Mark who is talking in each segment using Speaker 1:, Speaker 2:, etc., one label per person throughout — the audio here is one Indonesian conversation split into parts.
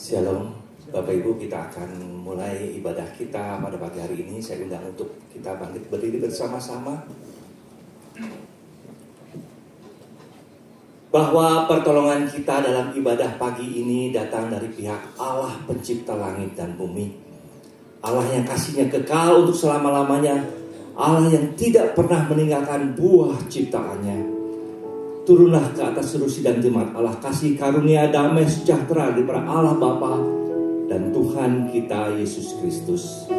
Speaker 1: Shalom, Bapak Ibu, kita akan mulai ibadah kita pada pagi hari ini. Saya undang untuk kita bangkit berdiri bersama-sama. Bahwa pertolongan kita dalam ibadah pagi ini datang dari pihak Allah pencipta langit dan bumi. Allah yang kasihnya kekal untuk selama-lamanya. Allah yang tidak pernah meninggalkan buah ciptaannya. Turunlah ke atas seluruh sidang jemaat Allah, kasih karunia damai sejahtera daripada Allah Bapa dan Tuhan kita Yesus Kristus.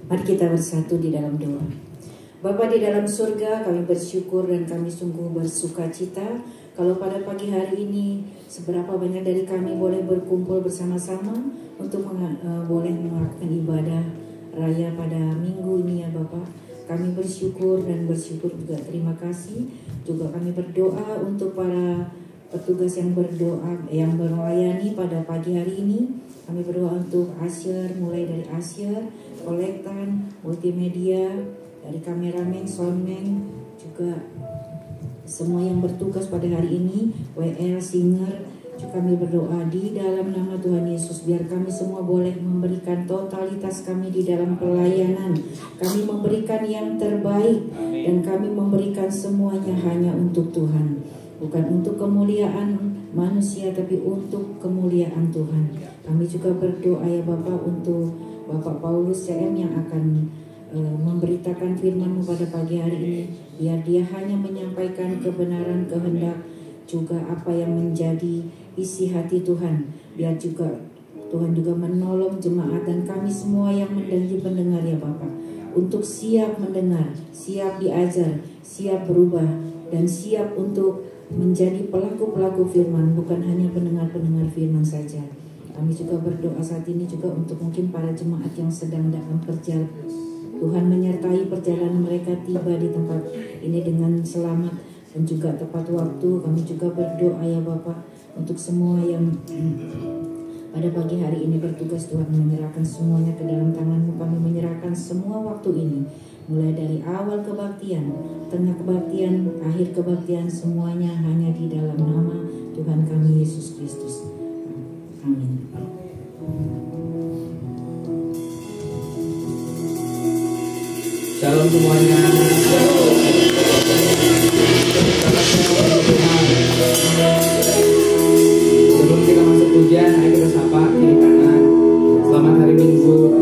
Speaker 2: Mari kita bersatu di dalam doa. Bapa di dalam surga, kami bersyukur dan kami sungguh bersuka cita kalau pada pagi hari ini seberapa banyak dari kami boleh berkumpul bersama-sama untuk boleh melakukan ibadah raya pada minggu ini ya Bapak. Kami bersyukur dan bersyukur juga terima kasih. Juga kami berdoa untuk para petugas yang yang melayani pada pagi hari ini. Kami berdoa untuk Asyer, mulai dari Asyer, kolektan, multimedia, dari kameramen, soundman, juga semua yang bertugas pada hari ini, WL, singer. Kami berdoa di dalam nama Tuhan Yesus, biar kami semua boleh memberikan totalitas kami di dalam pelayanan. Kami memberikan yang terbaik dan kami memberikan semuanya hanya untuk Tuhan. Bukan untuk kemuliaan manusia, tapi untuk kemuliaan Tuhan. Kami juga berdoa ya Bapak untuk Bapak Paulus CM yang akan memberitakan firman-Mu pada pagi hari ini. Biar dia hanya menyampaikan kebenaran, kehendak, juga apa yang menjadi isi hati Tuhan. Biar juga Tuhan juga menolong jemaat dan kami semua yang menjadi pendengar ya Bapak, untuk siap mendengar, siap diajar, siap berubah, dan siap untuk menjadi pelaku-pelaku firman, bukan hanya pendengar-pendengar firman saja. Kami juga berdoa saat ini juga untuk mungkin para jemaat yang sedang dalam perjalanan. Tuhan menyertai perjalanan mereka tiba di tempat ini dengan selamat dan juga tepat waktu. Kami juga berdoa ya Bapak untuk semua yang pada pagi hari ini bertugas. Tuhan menyerahkan semuanya ke dalam tangan-Mu. Kami menyerahkan semua waktu ini, mulai dari awal kebaktian, tengah kebaktian, akhir kebaktian, semuanya hanya di dalam nama Tuhan kami Yesus Kristus. Amin.
Speaker 3: Shalom semuanya. Sebelum kita masuk pujian, ayo kita sapa kiri kanan. Selamat hari Minggu.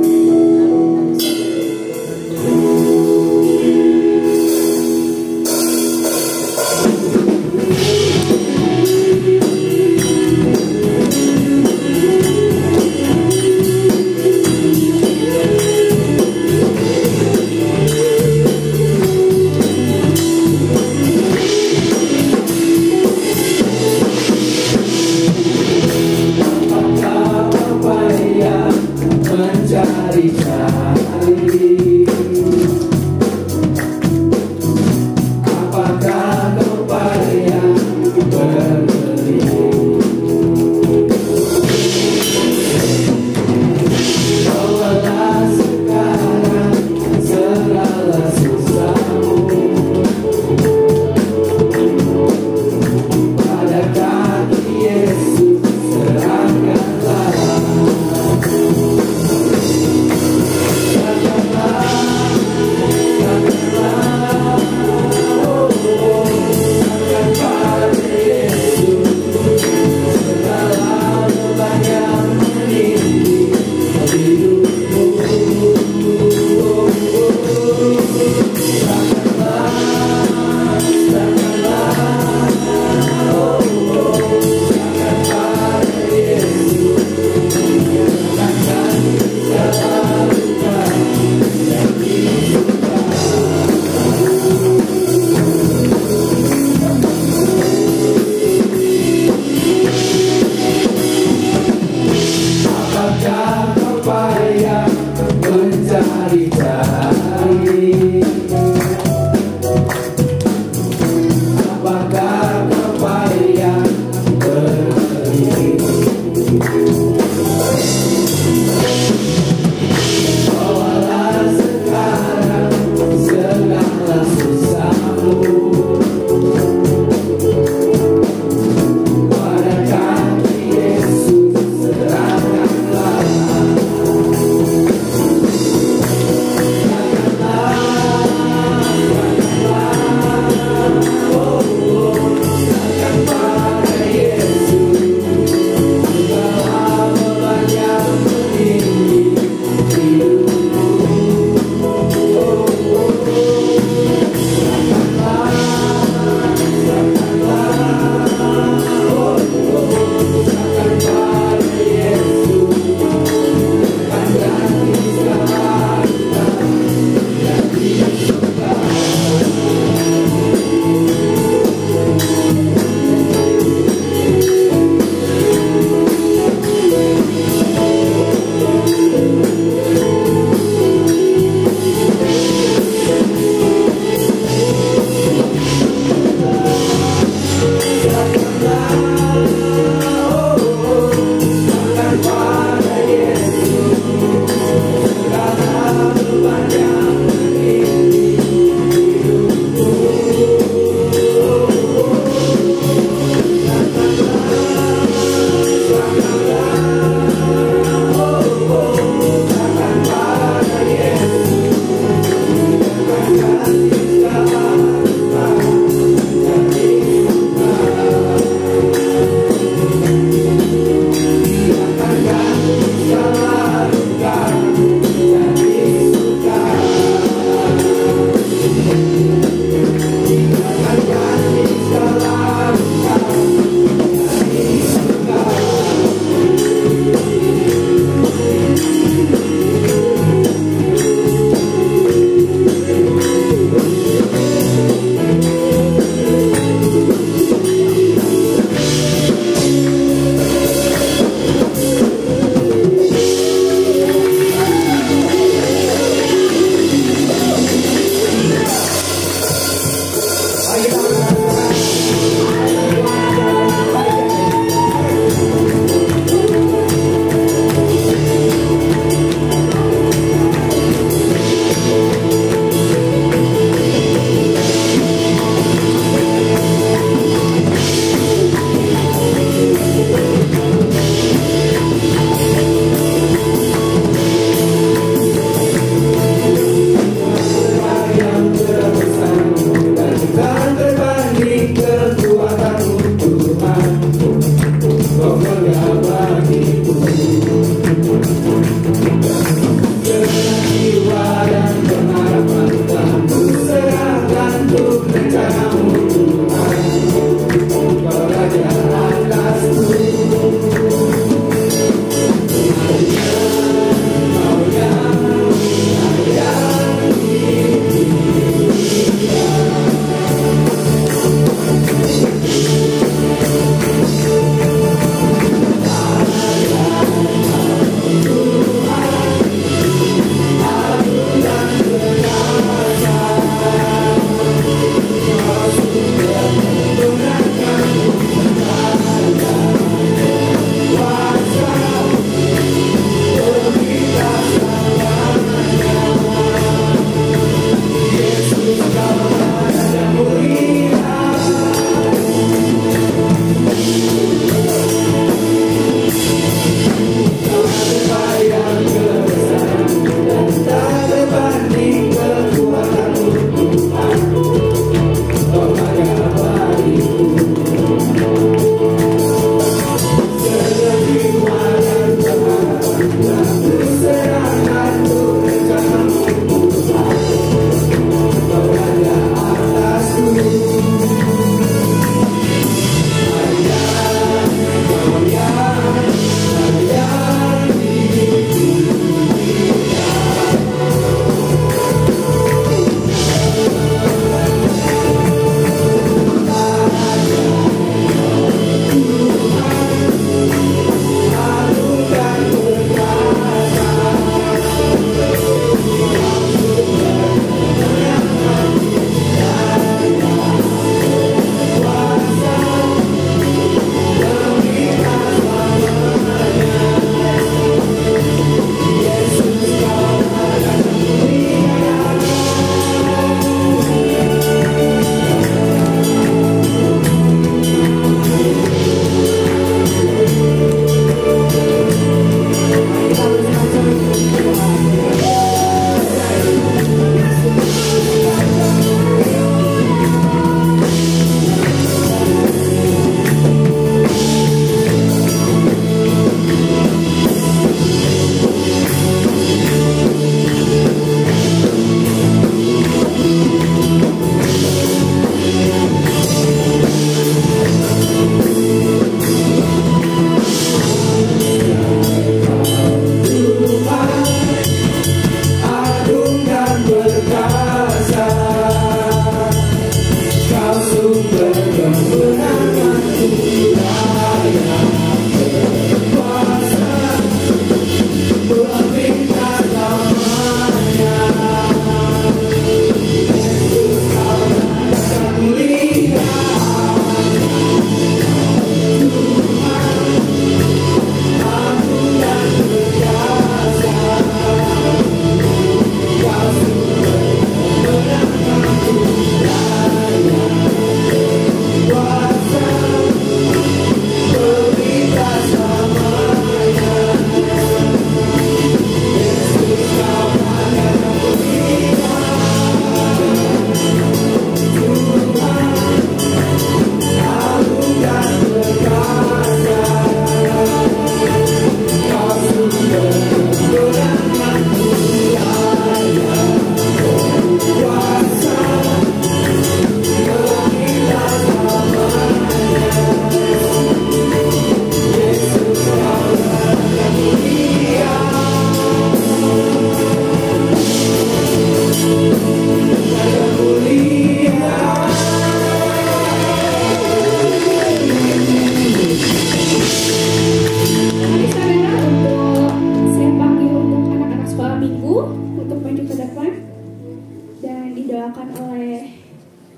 Speaker 4: dibacakan oleh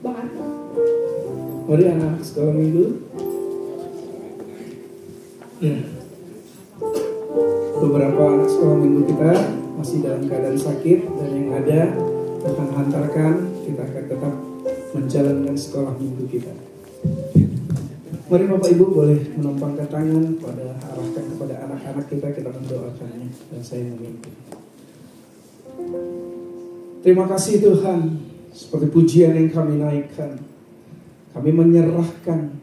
Speaker 4: Bang Arno.
Speaker 5: Mari anak sekolah minggu. Ya. Beberapa anak sekolah minggu kita masih dalam keadaan sakit, dan yang ada akan hantarkan, kita akan tetap menjalankan sekolah minggu kita. Mari Bapak Ibu boleh menumpangkan tangan arahkan kepada anak-anak kita mendoakannya, dan saya memimpin. Terima kasih Tuhan, seperti pujian yang kami naikkan, kami menyerahkan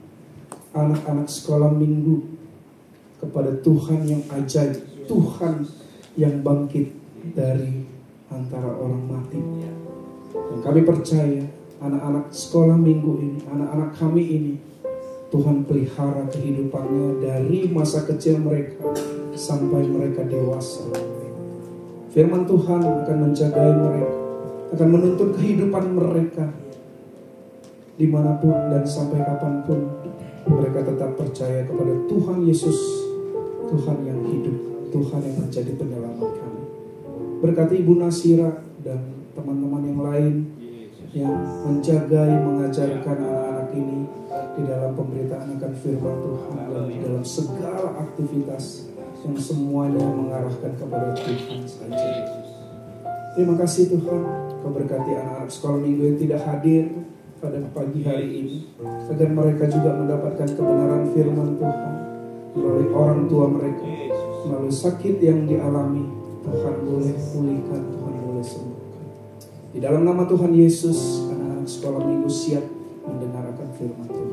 Speaker 5: anak-anak sekolah minggu kepada Tuhan yang ajaib, Tuhan yang bangkit dari antara orang mati. Dan kami percaya anak-anak sekolah minggu ini, anak-anak kami ini, Tuhan pelihara kehidupannya dari masa kecil mereka sampai mereka dewasa. Firman Tuhan akan menjagai mereka, akan menuntun kehidupan mereka dimanapun dan sampai kapanpun mereka tetap percaya kepada Tuhan Yesus, Tuhan yang hidup, Tuhan yang menjadi penyelamat kami. Berkati Ibu Nasira dan teman-teman yang lain yang menjagai, mengajarkan anak-anak ini di dalam pemberitaan akan firman Tuhan dan di dalam segala aktivitas yang semuanya mengarahkan kepada Tuhan saja. Terima kasih Tuhan, Kau berkati anak-anak sekolah minggu yang tidak hadir pada pagi hari ini, agar mereka juga mendapatkan kebenaran firman Tuhan melalui orang tua mereka, melalui sakit yang dialami. Tuhan boleh pulihkan, Tuhan boleh sembuhkan. Di dalam nama Tuhan Yesus, anak-anak sekolah minggu siap mendengarkan firman Tuhan.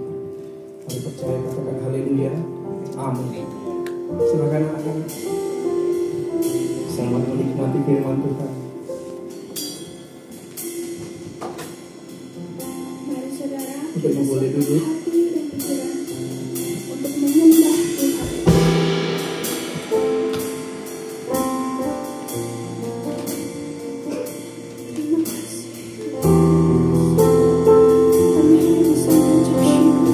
Speaker 5: Mari percaya, katakan haleluya, amin. Silakan anak-anak, selamat menikmati firman Tuhan.
Speaker 4: Mari saudara,
Speaker 5: Kita boleh duduk.
Speaker 4: hati dan pikiran untuk menyembah Tuhan. Terima kasih. Kami hanya bisa mengucap syukur.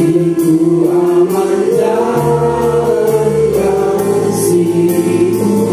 Speaker 3: hatiku aman dalam kasih-Mu.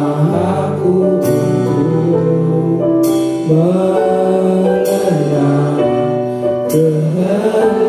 Speaker 3: Bawaku berhati mengenang kehendak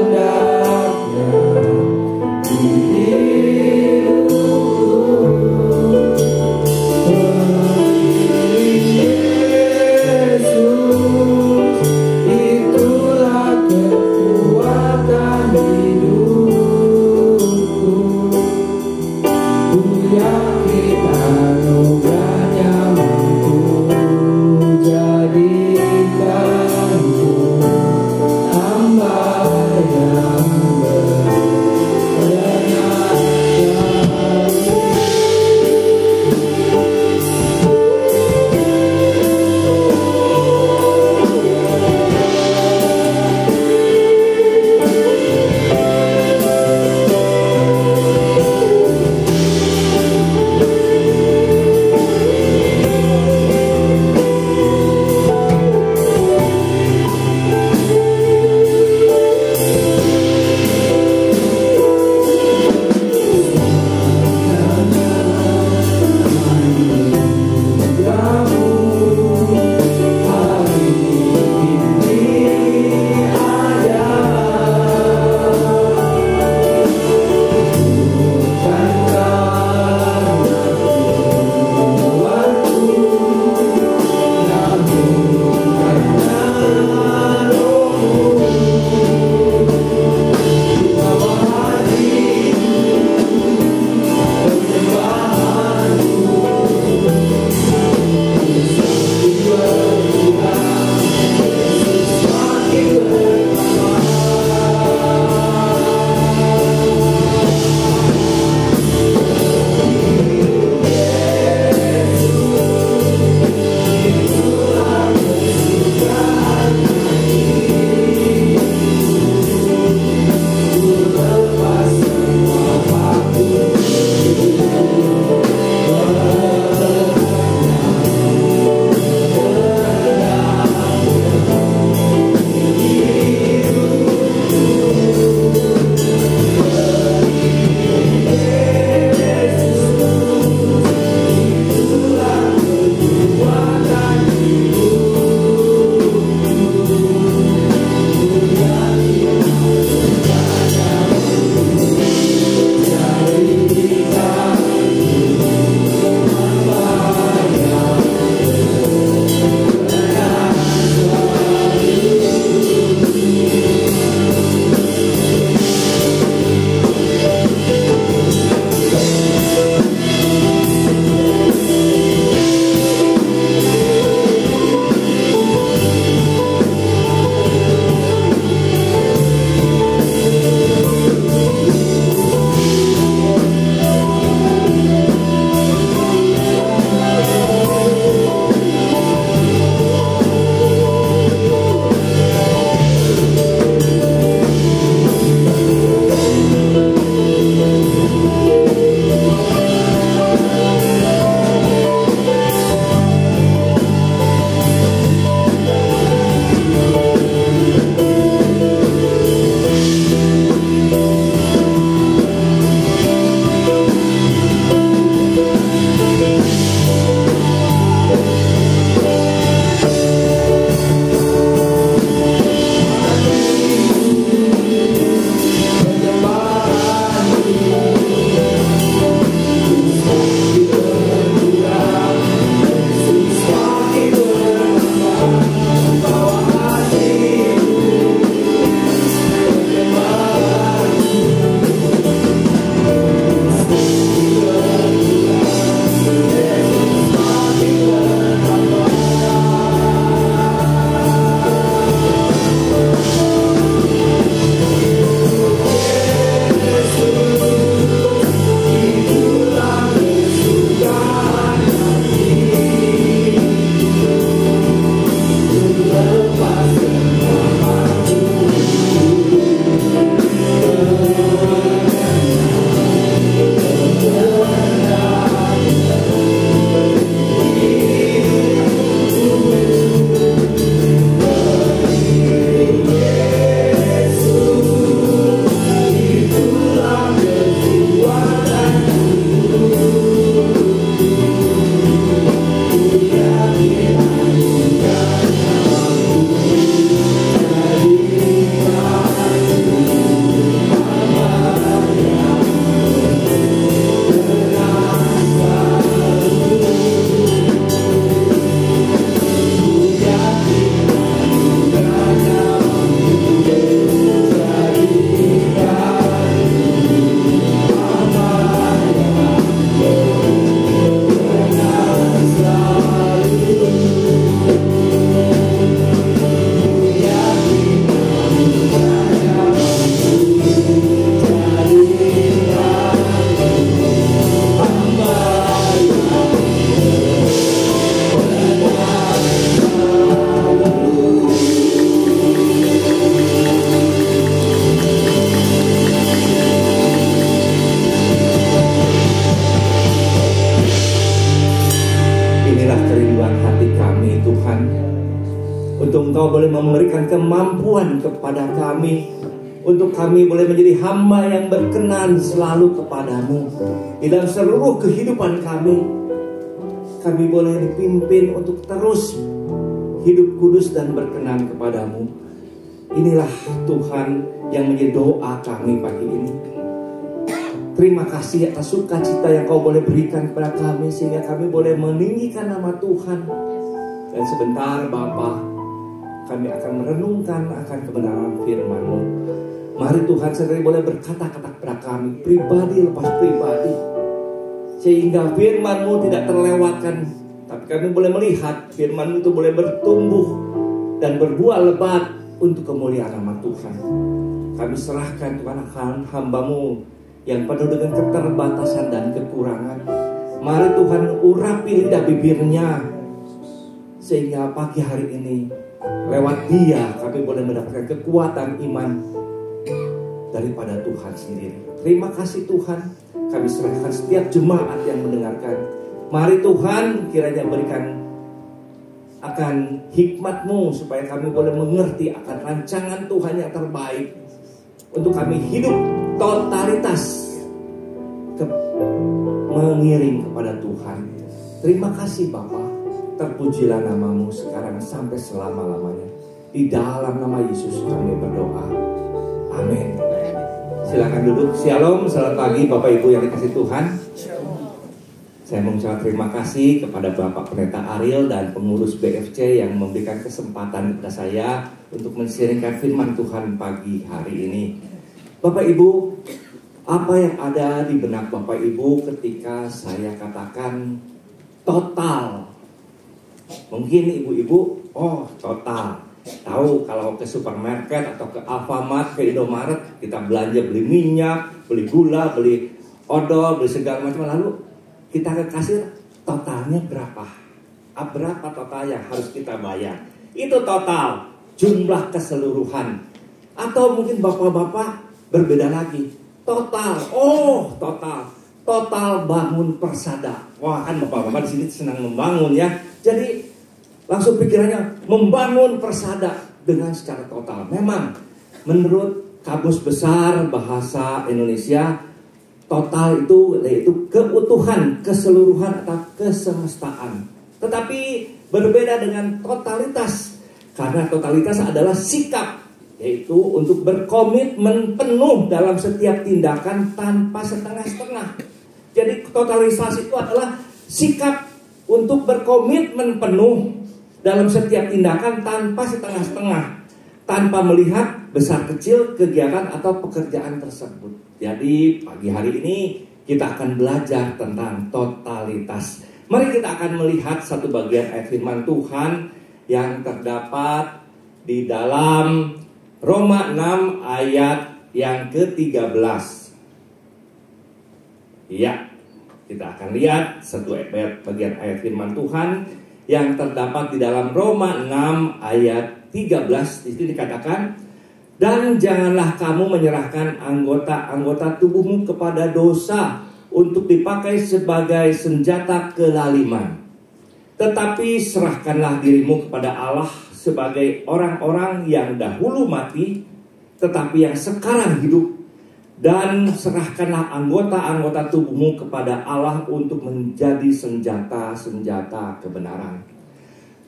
Speaker 1: Untuk Engkau boleh memberikan kemampuan kepada kami, untuk kami boleh menjadi hamba yang berkenan selalu kepadamu. Di dalam seluruh kehidupan kami boleh dipimpin untuk terus hidup kudus dan berkenan kepadamu. Inilah Tuhan yang menjadi doa kami pagi ini. Terima kasih atas sukacita yang Kau boleh berikan kepada kami, sehingga kami boleh meninggikan nama Tuhan. Dan sebentar Bapa, kami akan merenungkan akan kebenaran firman-Mu. Mari Tuhan sekali boleh berkata-kata kepada kami, pribadi lepas pribadi, sehingga firman-Mu tidak terlewatkan. Tapi kami boleh melihat firman-Mu itu boleh bertumbuh dan berbuah lebat untuk kemuliaan nama Tuhan. Kami serahkan Tuhan akan hamba-Mu yang penuh dengan keterbatasan dan kekurangan. Mari Tuhan urapi lidah bibirnya, sehingga pagi hari ini lewat dia kami boleh mendapatkan kekuatan iman daripada Tuhan sendiri. Terima kasih Tuhan. Kami serahkan setiap jemaat yang mendengarkan. Mari Tuhan kiranya berikan akan hikmat-Mu, supaya kami boleh mengerti akan rancangan Tuhan yang terbaik untuk kami hidup totalitas mengiring kepada Tuhan. Terima kasih Bapa. Terpujilah nama-Mu sekarang sampai selama-lamanya. Di dalam nama Yesus kami berdoa. Amin. Silakan duduk. Shalom, selamat pagi Bapak Ibu yang dikasihi Tuhan. Saya mengucapkan terima kasih kepada Bapak Pendeta Ariel dan pengurus BFC yang memberikan kesempatan kepada saya untuk mensiarkan firman Tuhan pagi hari ini. Bapak Ibu, apa yang ada di benak Bapak Ibu ketika saya katakan total? Mungkin ibu-ibu, oh total. Tahu kalau ke supermarket atau ke Alfamart, ke Indomaret, kita belanja beli minyak, beli gula, beli odol, beli segala macam. Lalu kita ke kasir, totalnya berapa? Berapa total yang harus kita bayar? Itu total, jumlah keseluruhan. Atau mungkin bapak-bapak berbeda lagi. Total, oh total. Total bangun persada. Wah, kan bapak-bapak di sini senang membangun ya. Jadi langsung pikirannya membangun persada dengan secara total. Memang menurut Kamus Besar Bahasa Indonesia, total itu yaitu keutuhan, keseluruhan atau kesemestaan. Tetapi berbeda dengan totalitas, karena totalitas adalah sikap, yaitu untuk berkomitmen penuh dalam setiap tindakan tanpa setengah-setengah. Jadi totalitas itu adalah sikap untuk berkomitmen penuh dalam setiap tindakan tanpa setengah-setengah, tanpa melihat besar kecil kegiatan atau pekerjaan tersebut. Jadi pagi hari ini kita akan belajar tentang totalitas. Mari kita akan melihat satu bagian ayat firman Tuhan yang terdapat di dalam Roma 6 ayat yang ke-13. Ya, kita akan lihat satu bagian ayat firman Tuhan yang terdapat di dalam Roma 6 ayat 13. Di situ dikatakan, dan janganlah kamu menyerahkan anggota-anggota tubuhmu kepada dosa untuk dipakai sebagai senjata kelaliman. Tetapi serahkanlah dirimu kepada Allah sebagai orang-orang yang dahulu mati, tetapi yang sekarang hidup. Dan serahkanlah anggota-anggota tubuhmu kepada Allah untuk menjadi senjata-senjata kebenaran.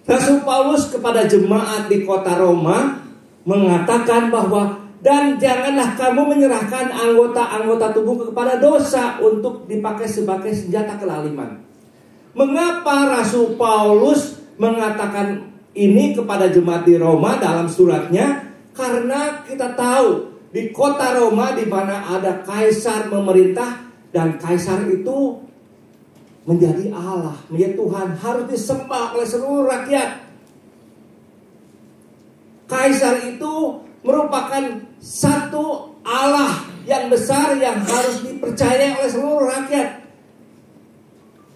Speaker 1: Rasul Paulus kepada jemaat di kota Roma mengatakan bahwa, dan janganlah kamu menyerahkan anggota-anggota tubuh kepada dosa untuk dipakai sebagai senjata kelaliman. Mengapa Rasul Paulus mengatakan ini kepada jemaat di Roma dalam suratnya? Karena kita tahu di kota Roma di mana ada kaisar memerintah, dan kaisar itu menjadi Allah, menjadi Tuhan, harus disembah oleh seluruh rakyat. Kaisar itu merupakan satu Allah yang besar yang harus dipercayai oleh seluruh rakyat.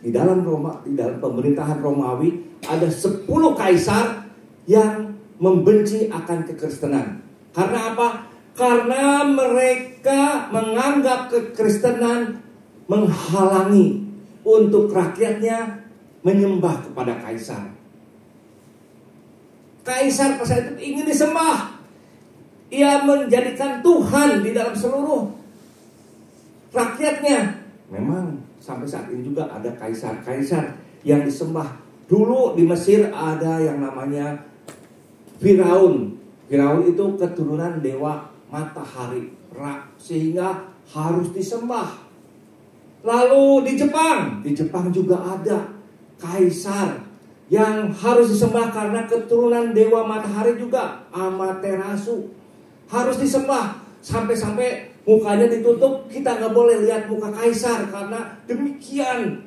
Speaker 1: Di dalam Roma, di dalam pemerintahan Romawi ada 10 kaisar yang membenci akan kekristenan. Karena apa? Karena mereka menganggap kekristenan menghalangi untuk rakyatnya menyembah kepada kaisar. Kaisar pada saat itu ingin disembah. Ia menjadikan Tuhan di dalam seluruh rakyatnya. Memang sampai saat ini juga ada kaisar-kaisar yang disembah. Dulu di Mesir ada yang namanya Firaun. Firaun itu keturunan dewa matahari, Ra, sehingga harus disembah. Lalu di Jepang juga ada kaisar yang harus disembah karena keturunan dewa matahari juga, Amaterasu. Harus disembah. Sampai-sampai mukanya ditutup. Kita nggak boleh lihat muka kaisar karena demikian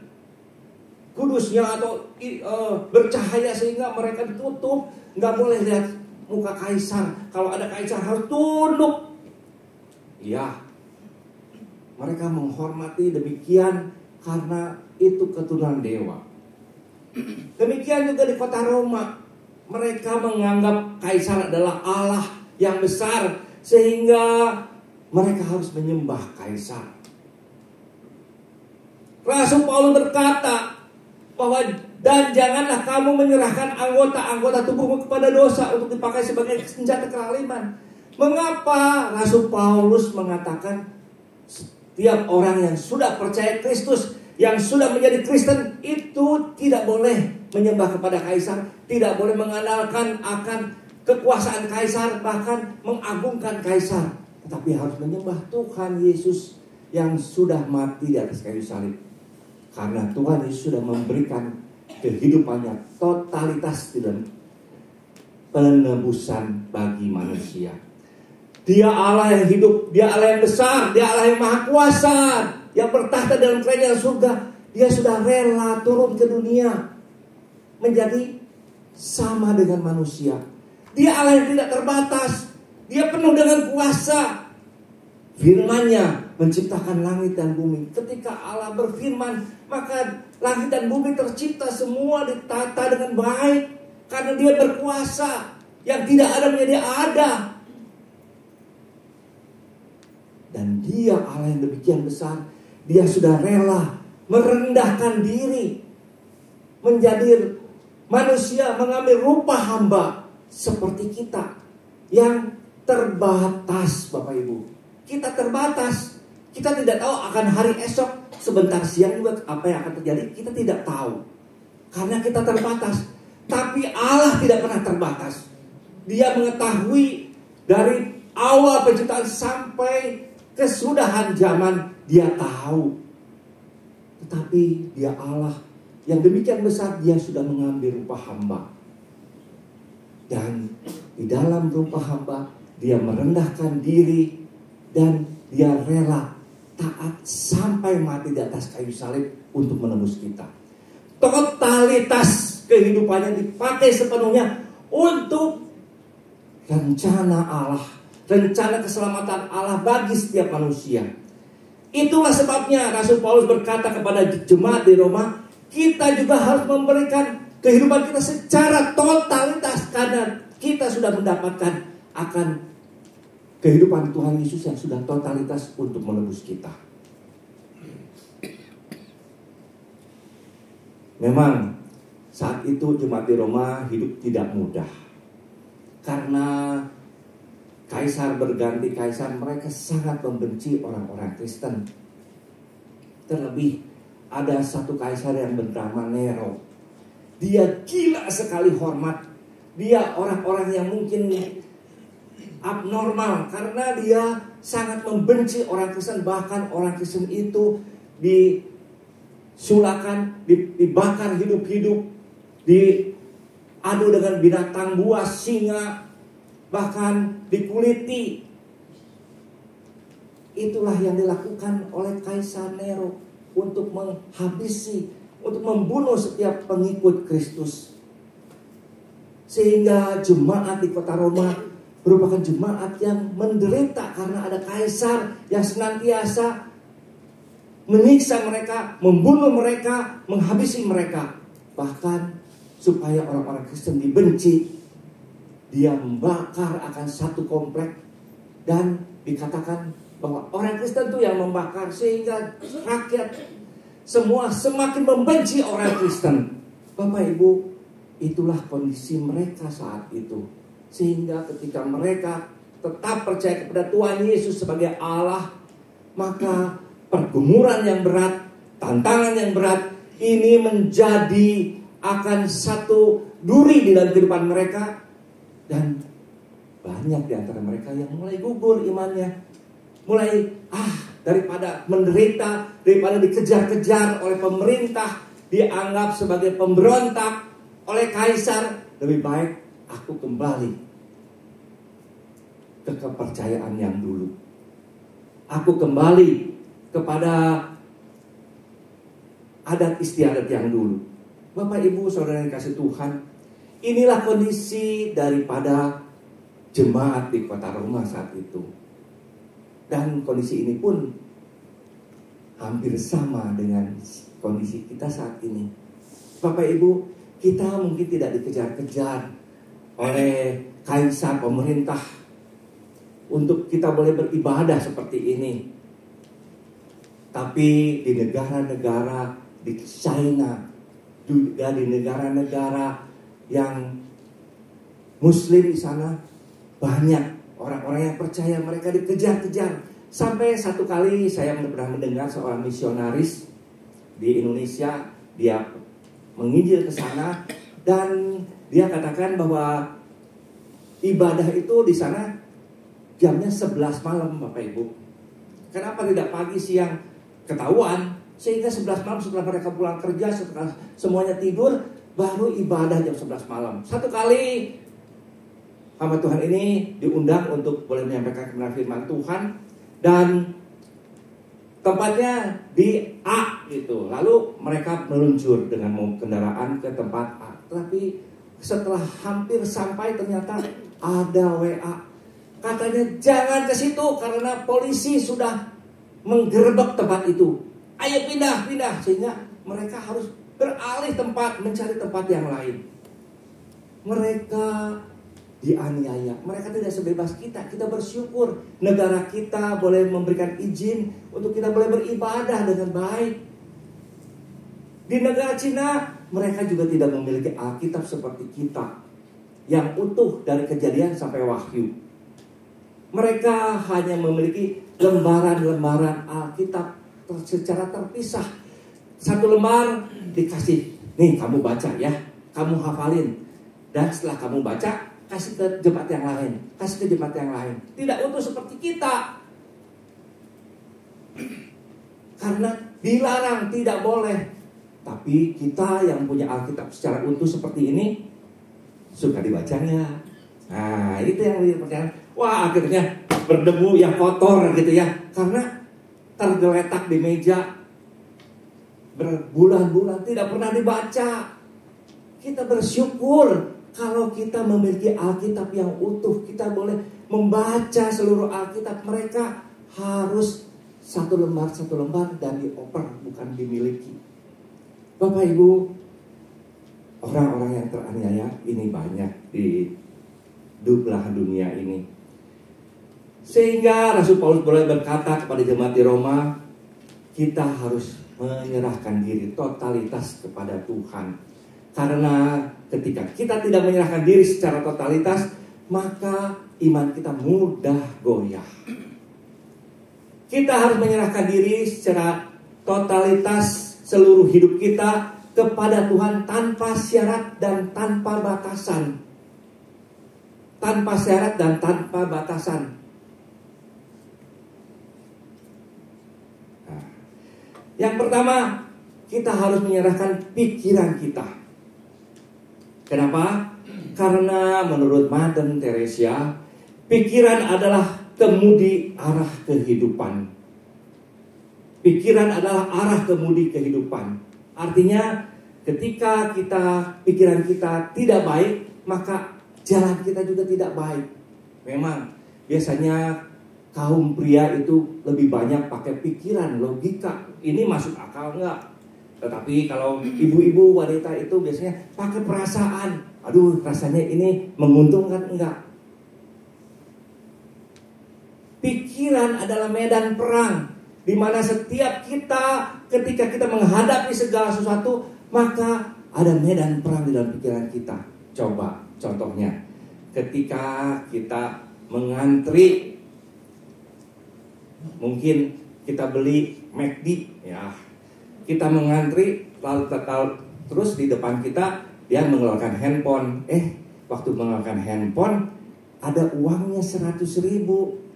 Speaker 1: kudusnya atau bercahaya sehingga mereka ditutup. Nggak boleh lihat muka kaisar. Kalau ada kaisar harus tunduk. Iya, mereka menghormati demikian karena itu keturunan dewa. Demikian juga di kota Roma. Mereka menganggap kaisar adalah Allah yang besar, sehingga mereka harus menyembah kaisar. Rasul Paulus berkata bahwa, dan janganlah kamu menyerahkan anggota-anggota tubuhmu kepada dosa untuk dipakai sebagai senjata kezaliman. Mengapa Rasul Paulus mengatakan setiap orang yang sudah percaya Kristus, yang sudah menjadi Kristen, itu tidak boleh menyembah kepada kaisar, tidak boleh mengandalkan akan kekuasaan kaisar, bahkan mengagungkan kaisar, tetapi harus menyembah Tuhan Yesus yang sudah mati di atas kayu salib. Karena Tuhan Yesus sudah memberikan kehidupannya totalitas dalam penebusan bagi manusia. Dia Allah yang hidup, Dia Allah yang besar, Dia Allah yang maha kuasa, yang bertahta dalam kerajaan surga. Dia sudah rela turun ke dunia menjadi sama dengan manusia. Dia Allah yang tidak terbatas. Dia penuh dengan kuasa. Firman-Nya menciptakan langit dan bumi. Ketika Allah berfirman, maka langit dan bumi tercipta, semua ditata dengan baik. Karena Dia berkuasa. Yang tidak ada menjadi ada. Dan Dia Allah yang demikian besar. Dia sudah rela merendahkan diri, menjadi manusia, mengambil rupa hamba seperti kita yang terbatas. Bapak Ibu, kita terbatas. Kita tidak tahu akan hari esok, sebentar siang juga apa yang akan terjadi, kita tidak tahu karena kita terbatas. Tapi Allah tidak pernah terbatas. Dia mengetahui dari awal penciptaan sampai kesudahan zaman. Dia tahu. Tetapi Dia Allah yang demikian besar, Dia sudah mengambil rupa hamba. Dan di dalam rupa hamba, Dia merendahkan diri. Dan Dia rela taat sampai mati di atas kayu salib untuk menebus kita. Totalitas kehidupannya dipakai sepenuhnya untuk rencana Allah, rencana keselamatan Allah bagi setiap manusia. Itulah sebabnya Rasul Paulus berkata kepada jemaat di Roma, kita juga harus memberikan kehidupan kita secara totalitas karena kita sudah mendapatkan akan kehidupan Tuhan Yesus yang sudah totalitas untuk menebus kita. Memang saat itu jemaat di Roma hidup tidak mudah. Karena kaisar berganti kaisar, mereka sangat membenci orang-orang Kristen. Terlebih ada satu kaisar yang bernama Nero. Dia gila sekali hormat. Dia orang-orang yang mungkin abnormal karena dia sangat membenci orang Kristen. Bahkan orang Kristen itu disulakan, dibakar hidup-hidup, diadu dengan binatang buas, singa, bahkan dikuliti. Itulah yang dilakukan oleh Kaisar Nero untuk menghabisi, untuk membunuh setiap pengikut Kristus. Sehingga jemaat di kota Roma merupakan jemaat yang menderita karena ada kaisar yang senantiasa menyiksa mereka, membunuh mereka, menghabisi mereka. Bahkan supaya orang-orang Kristen dibenci, dia membakar akan satu komplek. Dan dikatakan bahwa orang Kristen itu yang membakar, sehingga rakyat semua semakin membenci orang Kristen. Bapak Ibu, Itulah kondisi mereka saat itu. Sehingga ketika mereka tetap percaya kepada Tuhan Yesus sebagai Allah, maka pergumulan yang berat, tantangan yang berat ini menjadi akan satu duri di dalam kehidupan mereka. Dan banyak di antara mereka yang mulai gugur imannya. Mulai daripada menderita, daripada dikejar-kejar oleh pemerintah, dianggap sebagai pemberontak oleh kaisar, lebih baik aku kembali ke kepercayaan yang dulu. Aku kembali kepada adat istiadat yang dulu. Bapak, Ibu, Saudara yang kasih Tuhan, inilah kondisi daripada jemaat di kota Roma saat itu. Dan kondisi ini pun hampir sama dengan kondisi kita saat ini. Bapak, Ibu, kita mungkin tidak dikejar-kejar oleh kaisar, pemerintah, untuk kita boleh beribadah seperti ini. Tapi di negara-negara, di China, juga di negara-negara yang Muslim di sana, banyak orang-orang yang percaya, mereka dikejar-kejar. Sampai satu kali saya pernah mendengar seorang misionaris di Indonesia, dia menginjil ke sana dan dia katakan bahwa ibadah itu di sana jamnya 11 malam, Bapak Ibu. Kenapa tidak pagi, siang? Ketahuan. Sehingga 11 malam setelah mereka pulang kerja, setelah semuanya tidur, baru ibadah jam 11 malam. Satu kali hamba Tuhan ini diundang untuk boleh menyampaikan kebenaran firman Tuhan, dan tempatnya di A gitu. Lalu mereka meluncur dengan kendaraan ke tempat A. Tapi setelah hampir sampai ternyata ada WA. Katanya jangan ke situ karena polisi sudah menggerebek tempat itu. Ayo pindah. Sehingga mereka harus beralih tempat, mencari tempat yang lain. Mereka dianiaya. Mereka tidak sebebas kita. Kita bersyukur negara kita boleh memberikan izin untuk kita boleh beribadah dengan baik. Di negara Cina, mereka juga tidak memiliki Alkitab seperti kita, yang utuh dari Kejadian sampai Wahyu. Mereka hanya memiliki lembaran-lembaran Alkitab secara terpisah. Satu lembar dikasih, nih kamu baca ya, kamu hafalin. Dan setelah kamu baca, kasih ke jemaat yang lain, kasih ke jemaat yang lain. Tidak utuh seperti kita. Karena dilarang, tidak boleh. Tapi kita yang punya Alkitab secara utuh seperti ini, suka dibacanya. Nah, itu yang menjadi pertanyaan. Wah, akhirnya berdebu yang kotor gitu ya. Karena tergeletak di meja berbulan-bulan tidak pernah dibaca. Kita bersyukur kalau kita memiliki Alkitab yang utuh, kita boleh membaca seluruh Alkitab. Mereka harus satu lembar dan dioper, bukan dimiliki. Bapak Ibu, orang-orang yang teraniaya ini banyak di belahan dunia ini. Sehingga Rasul Paulus boleh berkata kepada jemaat di Roma, kita harus menyerahkan diri totalitas kepada Tuhan. Karena ketika kita tidak menyerahkan diri secara totalitas, maka iman kita mudah goyah. Kita harus menyerahkan diri secara totalitas seluruh hidup kita kepada Tuhan tanpa syarat dan tanpa batasan. Tanpa syarat dan tanpa batasan. Nah, yang pertama, kita harus menyerahkan pikiran kita. Kenapa? Karena menurut Mother Teresa, pikiran adalah kemudi arah kehidupan. Pikiran adalah arah kemudi kehidupan. Artinya ketika pikiran kita tidak baik, maka jalan kita juga tidak baik. Memang biasanya kaum pria itu lebih banyak pakai pikiran, logika. Ini masuk akal enggak? Tetapi kalau ibu-ibu wanita itu biasanya pakai perasaan. Aduh, rasanya ini menguntungkan enggak? Pikiran adalah medan perang, di mana setiap kita ketika kita menghadapi segala sesuatu, maka ada medan perang di dalam pikiran kita. Coba contohnya, ketika kita mengantri, mungkin kita beli McD ya, kita mengantri lalu terus di depan kita dia mengeluarkan handphone. Waktu mengeluarkan handphone ada uangnya 100.000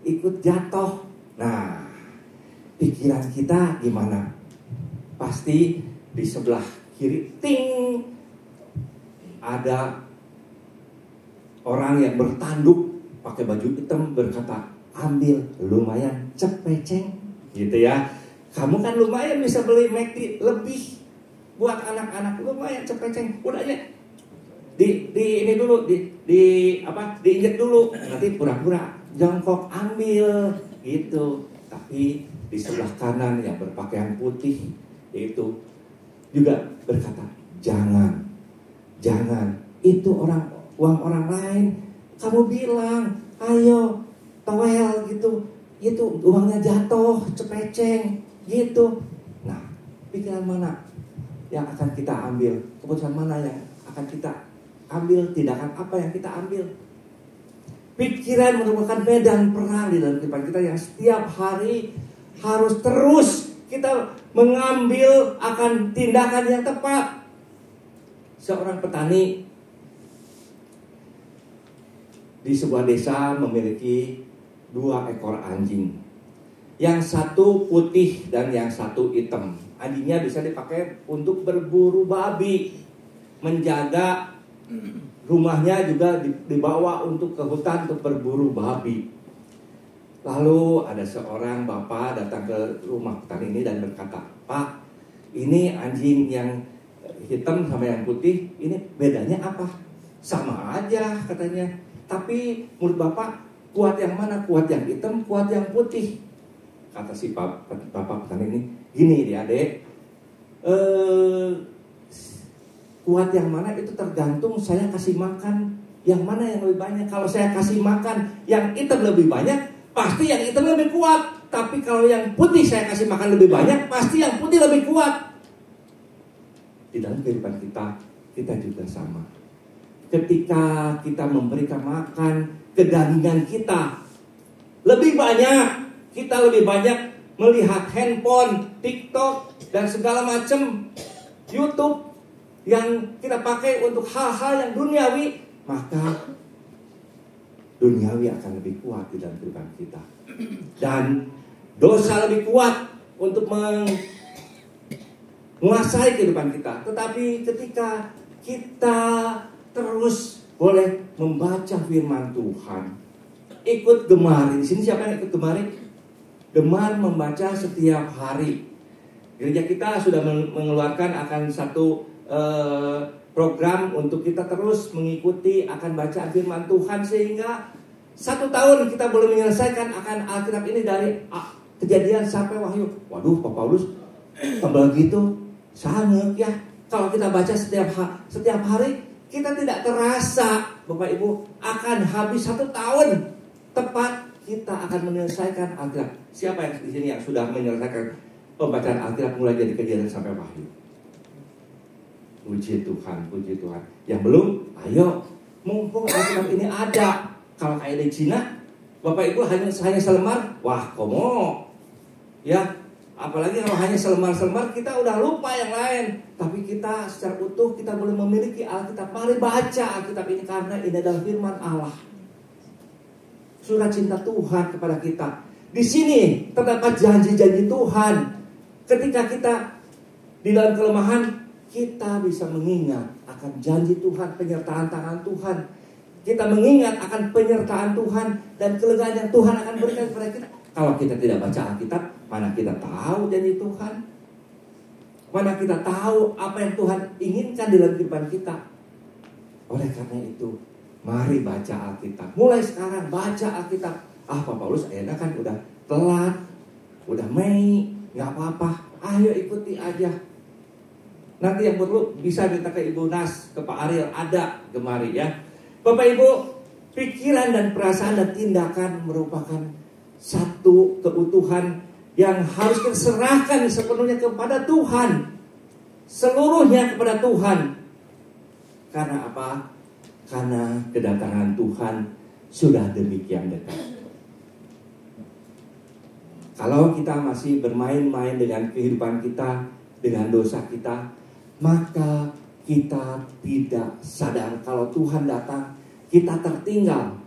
Speaker 1: ikut jatuh. Nah, pikiran kita gimana? Pasti di sebelah kiri ting ada orang yang bertanduk pakai baju hitam berkata, ambil, lumayan cepeceng gitu ya. Kamu kan lumayan bisa beli McD lebih buat anak-anak, lumayan cepeceng. Udah aja ini dulu diinjek dulu, nanti pura-pura jongkok ambil gitu. Tapi di sebelah kanan yang berpakaian putih itu juga berkata, jangan, itu uang orang lain. Kamu bilang, ayo towel gitu, itu uangnya jatuh, cepeceng gitu. Nah, pikiran mana yang akan kita ambil? Keputusan mana yang akan kita ambil? Tindakan apa yang kita ambil? Pikiran merupakan medan perang di dalam kehidupan kita yang setiap hari harus terus kita mengambil akan tindakan yang tepat. Seorang petani di sebuah desa memiliki 2 ekor anjing. Yang satu putih dan yang satu hitam. Anjingnya bisa dipakai untuk berburu babi, menjaga rumahnya juga dibawa untuk ke hutan untuk berburu babi. Lalu ada seorang bapak datang ke rumah petani ini dan berkata, Pak, ini anjing yang hitam sama yang putih, ini bedanya apa? Sama aja katanya. Tapi menurut bapak, kuat yang mana? Kuat yang hitam, kuat yang putih? Kata si bapak petani ini, gini dia adek, kuat yang mana itu tergantung saya kasih makan yang mana yang lebih banyak. Kalau saya kasih makan yang hitam lebih banyak, pasti yang hitam lebih kuat. Tapi kalau yang putih saya kasih makan lebih banyak, pasti yang putih lebih kuat. Di dalam kehidupan kita juga sama. Ketika kita memberikan makan kedagingan kita lebih banyak, kita lebih banyak melihat handphone, TikTok, dan segala macam YouTube yang kita pakai untuk hal-hal yang duniawi, maka duniawi akan lebih kuat di dalam kehidupan kita. Dan dosa lebih kuat untuk menguasai kehidupan kita. Tetapi ketika kita terus boleh membaca firman Tuhan, ikut gemari. Di sini siapa yang ikut gemari? Gemar membaca setiap hari. Gereja kita sudah mengeluarkan akan satu program untuk kita terus mengikuti akan bacaan firman Tuhan, sehingga 1 tahun kita boleh menyelesaikan akan Alkitab ini dari Kejadian sampai Wahyu. Waduh, Pak Paulus tambah gitu sangat ya. Kalau kita baca setiap hari, kita tidak terasa, Bapak Ibu, akan habis 1 tahun tepat kita akan menyelesaikan Alkitab. Siapa yang di sini yang sudah menyelesaikan pembacaan Alkitab mulai dari Kejadian sampai Wahyu? Puji Tuhan, puji Tuhan. Yang belum, ayo, mumpung Alkitab ini ada. Kalau kayak di Cina, Bapak Ibu hanya selemar, wah komo, ya. Apalagi kalau hanya selemar-selemar, kita udah lupa yang lain. Tapi kita secara utuh kita boleh memiliki Alkitab. Mari baca Alkitab ini karena ini adalah firman Allah. Surat cinta Tuhan kepada kita. Di sini terdapat janji-janji Tuhan. Ketika kita di dalam kelemahan, kita bisa mengingat akan janji Tuhan, penyertaan tangan Tuhan. Kita mengingat akan penyertaan Tuhan dan kelegaan yang Tuhan akan berikan kepada kita. Kalau kita tidak baca Alkitab, mana kita tahu janji Tuhan? Mana kita tahu apa yang Tuhan inginkan di dalam kehidupan kita? Oleh karena itu, mari baca Alkitab. Mulai sekarang baca Alkitab. Pak Paulus akhirnya kan udah telat, udah Mei, nggak apa-apa. Ayo ikuti aja. Nanti yang perlu bisa minta ke Ibu Nas, ke Pak Ariel, ada gemari ya. Bapak Ibu, pikiran dan perasaan dan tindakan merupakan satu keutuhan yang harus kita serahkan sepenuhnya kepada Tuhan. Seluruhnya kepada Tuhan. Karena apa? Karena kedatangan Tuhan sudah demikian dekat. Kalau kita masih bermain-main dengan kehidupan kita, dengan dosa kita, maka kita tidak sadar kalau Tuhan datang, kita tertinggal.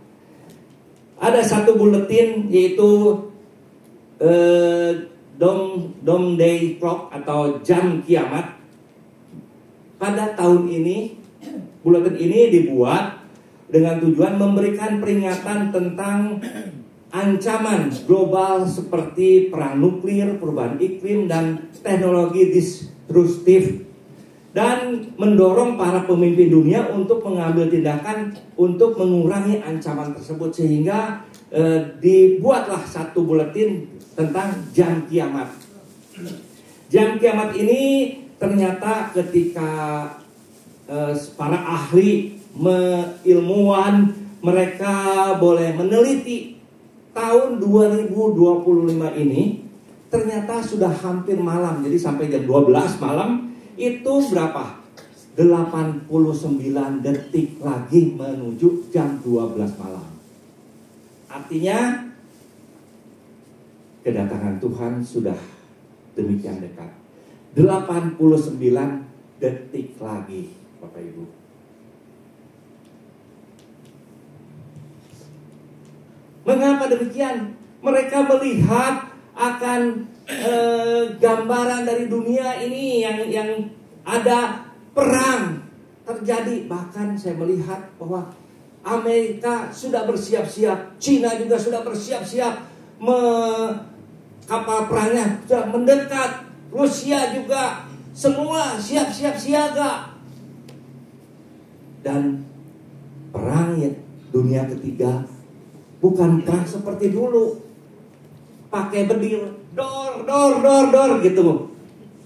Speaker 1: Ada satu buletin yaitu Doomsday Clock atau jam kiamat. Pada tahun ini, buletin ini dibuat dengan tujuan memberikan peringatan tentang ancaman global seperti perang nuklir, perubahan iklim, dan teknologi disruptif, dan mendorong para pemimpin dunia untuk mengambil tindakan untuk mengurangi ancaman tersebut, sehingga dibuatlah satu buletin tentang jam kiamat. Jam kiamat ini ternyata ketika para ahli ilmuwan mereka boleh meneliti tahun 2025 ini, ternyata sudah hampir malam. Jadi sampai jam 12 malam itu berapa? 89 detik lagi menuju jam 12 malam. Artinya kedatangan Tuhan sudah demikian dekat. 89 detik lagi, Bapak Ibu. Mengapa demikian? Mereka melihat akan gambaran dari dunia ini yang ada perang terjadi. Bahkan saya melihat bahwa Amerika sudah bersiap-siap, Cina juga sudah bersiap-siap, kapal perangnya sudah mendekat, Rusia juga, semua siap-siap siaga. Dan perang dunia ketiga bukan perang seperti dulu, pakai bedil, dor gitu.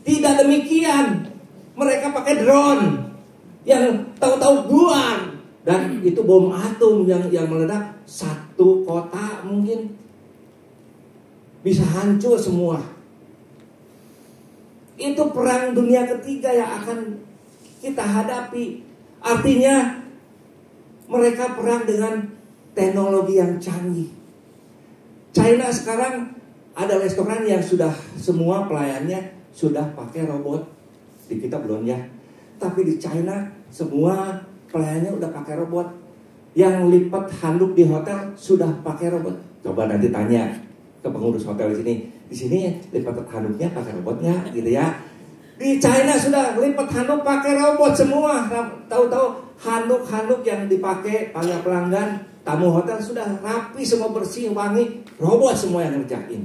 Speaker 1: Tidak demikian. Mereka pakai drone yang tahu-tahu buang, dan itu bom atom yang meledak satu kota mungkin bisa hancur semua. Itu perang dunia ketiga yang akan kita hadapi. Artinya mereka perang dengan teknologi yang canggih. China sekarang ada restoran yang sudah semua pelayannya sudah pakai robot. Di kita belum ya. Tapi di China semua pelayannya udah pakai robot. Yang lipat handuk di hotel sudah pakai robot. Coba nanti tanya ke pengurus hotel di sini. Di sini lipat handuknya pakai robot nggak gitu ya. Di China sudah lipat handuk pakai robot semua. Tahu-tahu handuk-handuk yang dipakai oleh pelanggan tamu hotel sudah rapi, semua bersih, wangi, robot semua yang ngerjain.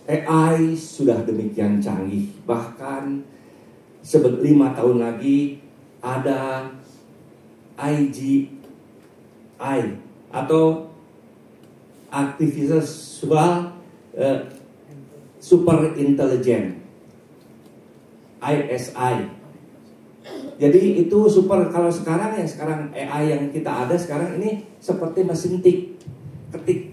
Speaker 1: AI sudah demikian canggih. Bahkan 5 tahun lagi ada AGI atau Artificial Super Intelligence, ISI. Jadi itu super. Kalau sekarang AI yang kita ada sekarang ini seperti mesin ketik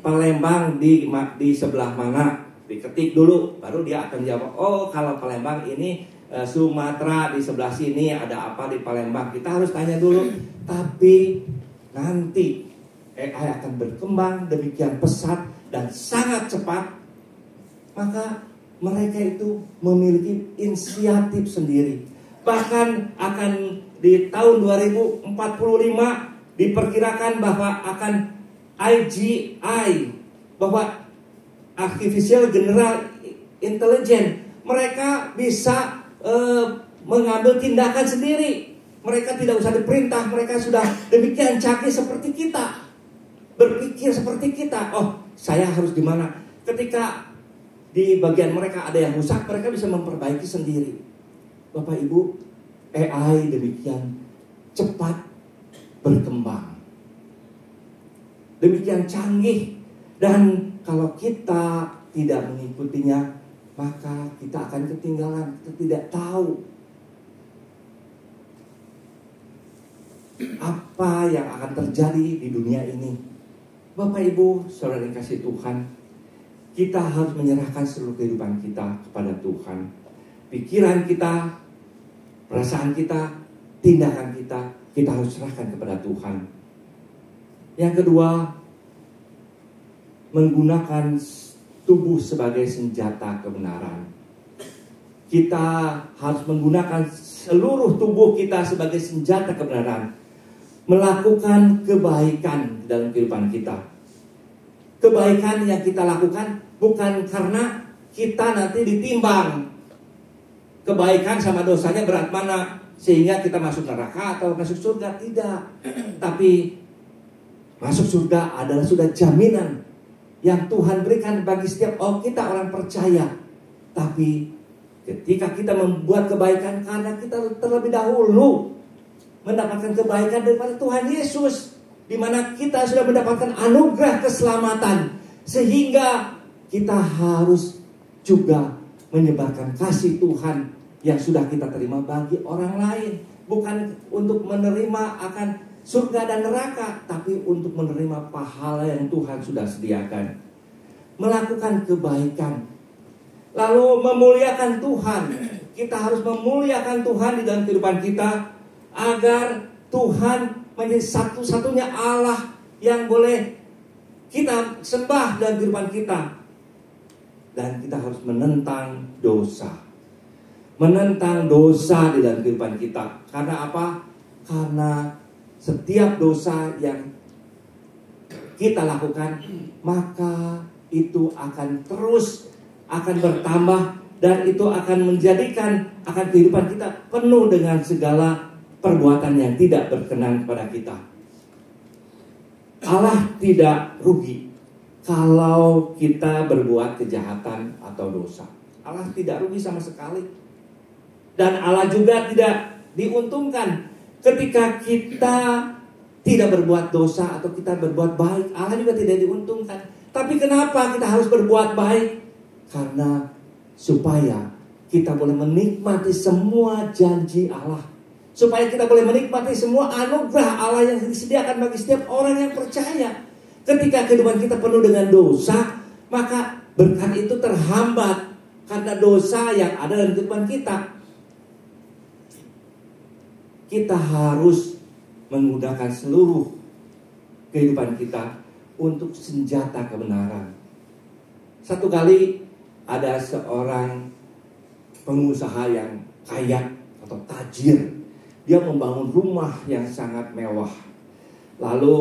Speaker 1: Palembang di sebelah mana, diketik dulu baru dia akan jawab. Oh, kalau Palembang ini Sumatera di sebelah sini, ada apa di Palembang, kita harus tanya dulu. Tapi nanti AI akan berkembang demikian pesat dan sangat cepat, maka mereka itu memiliki inisiatif sendiri. Bahkan akan di tahun 2045 diperkirakan bahwa akan AGI, bahwa Artificial General Intelligence, mereka bisa mengambil tindakan sendiri. Mereka tidak usah diperintah, mereka sudah demikian canggih seperti kita, berpikir seperti kita. Oh, saya harus di mana? Ketika di bagian mereka ada yang rusak, mereka bisa memperbaiki sendiri. Bapak Ibu, AI demikian cepat berkembang, demikian canggih, dan kalau kita tidak mengikutinya, maka kita akan ketinggalan. Kita tidak tahu apa yang akan terjadi di dunia ini. Bapak Ibu, saudara yang kasih Tuhan, kita harus menyerahkan seluruh kehidupan kita kepada Tuhan. Pikiran kita, perasaan kita, tindakan kita harus serahkan kepada Tuhan. Yang kedua, menggunakan tubuh sebagai senjata kebenaran. Kita harus menggunakan seluruh tubuh kita sebagai senjata kebenaran. Melakukan kebaikan dalam kehidupan kita. Kebaikan yang kita lakukan bukan karena kita nanti ditimbang. Kebaikan sama dosanya berat mana sehingga kita masuk neraka atau masuk surga. Tidak. Tapi masuk surga adalah sudah jaminan yang Tuhan berikan bagi setiap kita orang percaya. Tapi ketika kita membuat kebaikan karena kita terlebih dahulu mendapatkan kebaikan daripada Tuhan Yesus, di mana kita sudah mendapatkan anugerah keselamatan, sehingga kita harus juga menyebarkan kasih Tuhan yang sudah kita terima bagi orang lain, bukan untuk menerima akan surga dan neraka, tapi untuk menerima pahala yang Tuhan sudah sediakan. Melakukan kebaikan, lalu memuliakan Tuhan. Kita harus memuliakan Tuhan di dalam kehidupan kita, agar Tuhan menjadi satu-satunya Allah yang boleh kita sembah dalam kehidupan kita. Dan kita harus menentang dosa. Menentang dosa di dalam kehidupan kita. Karena apa? Karena setiap dosa yang kita lakukan, maka itu akan terus akan bertambah, dan itu akan menjadikan akan kehidupan kita penuh dengan segala perbuatan yang tidak berkenan kepada kita. Allah tidak rugi kalau kita berbuat kejahatan atau dosa. Allah tidak rugi sama sekali. Dan Allah juga tidak diuntungkan ketika kita tidak berbuat dosa atau kita berbuat baik. Allah juga tidak diuntungkan. Tapi kenapa kita harus berbuat baik? Karena supaya kita boleh menikmati semua janji Allah, supaya kita boleh menikmati semua anugerah Allah yang disediakan bagi setiap orang yang percaya. Ketika kehidupan kita penuh dengan dosa, maka berkat itu terhambat karena dosa yang ada dalam kehidupan kita. Kita harus menggunakan seluruh kehidupan kita untuk senjata kebenaran. Satu kali ada seorang pengusaha yang kaya atau tajir. Dia membangun rumah yang sangat mewah. Lalu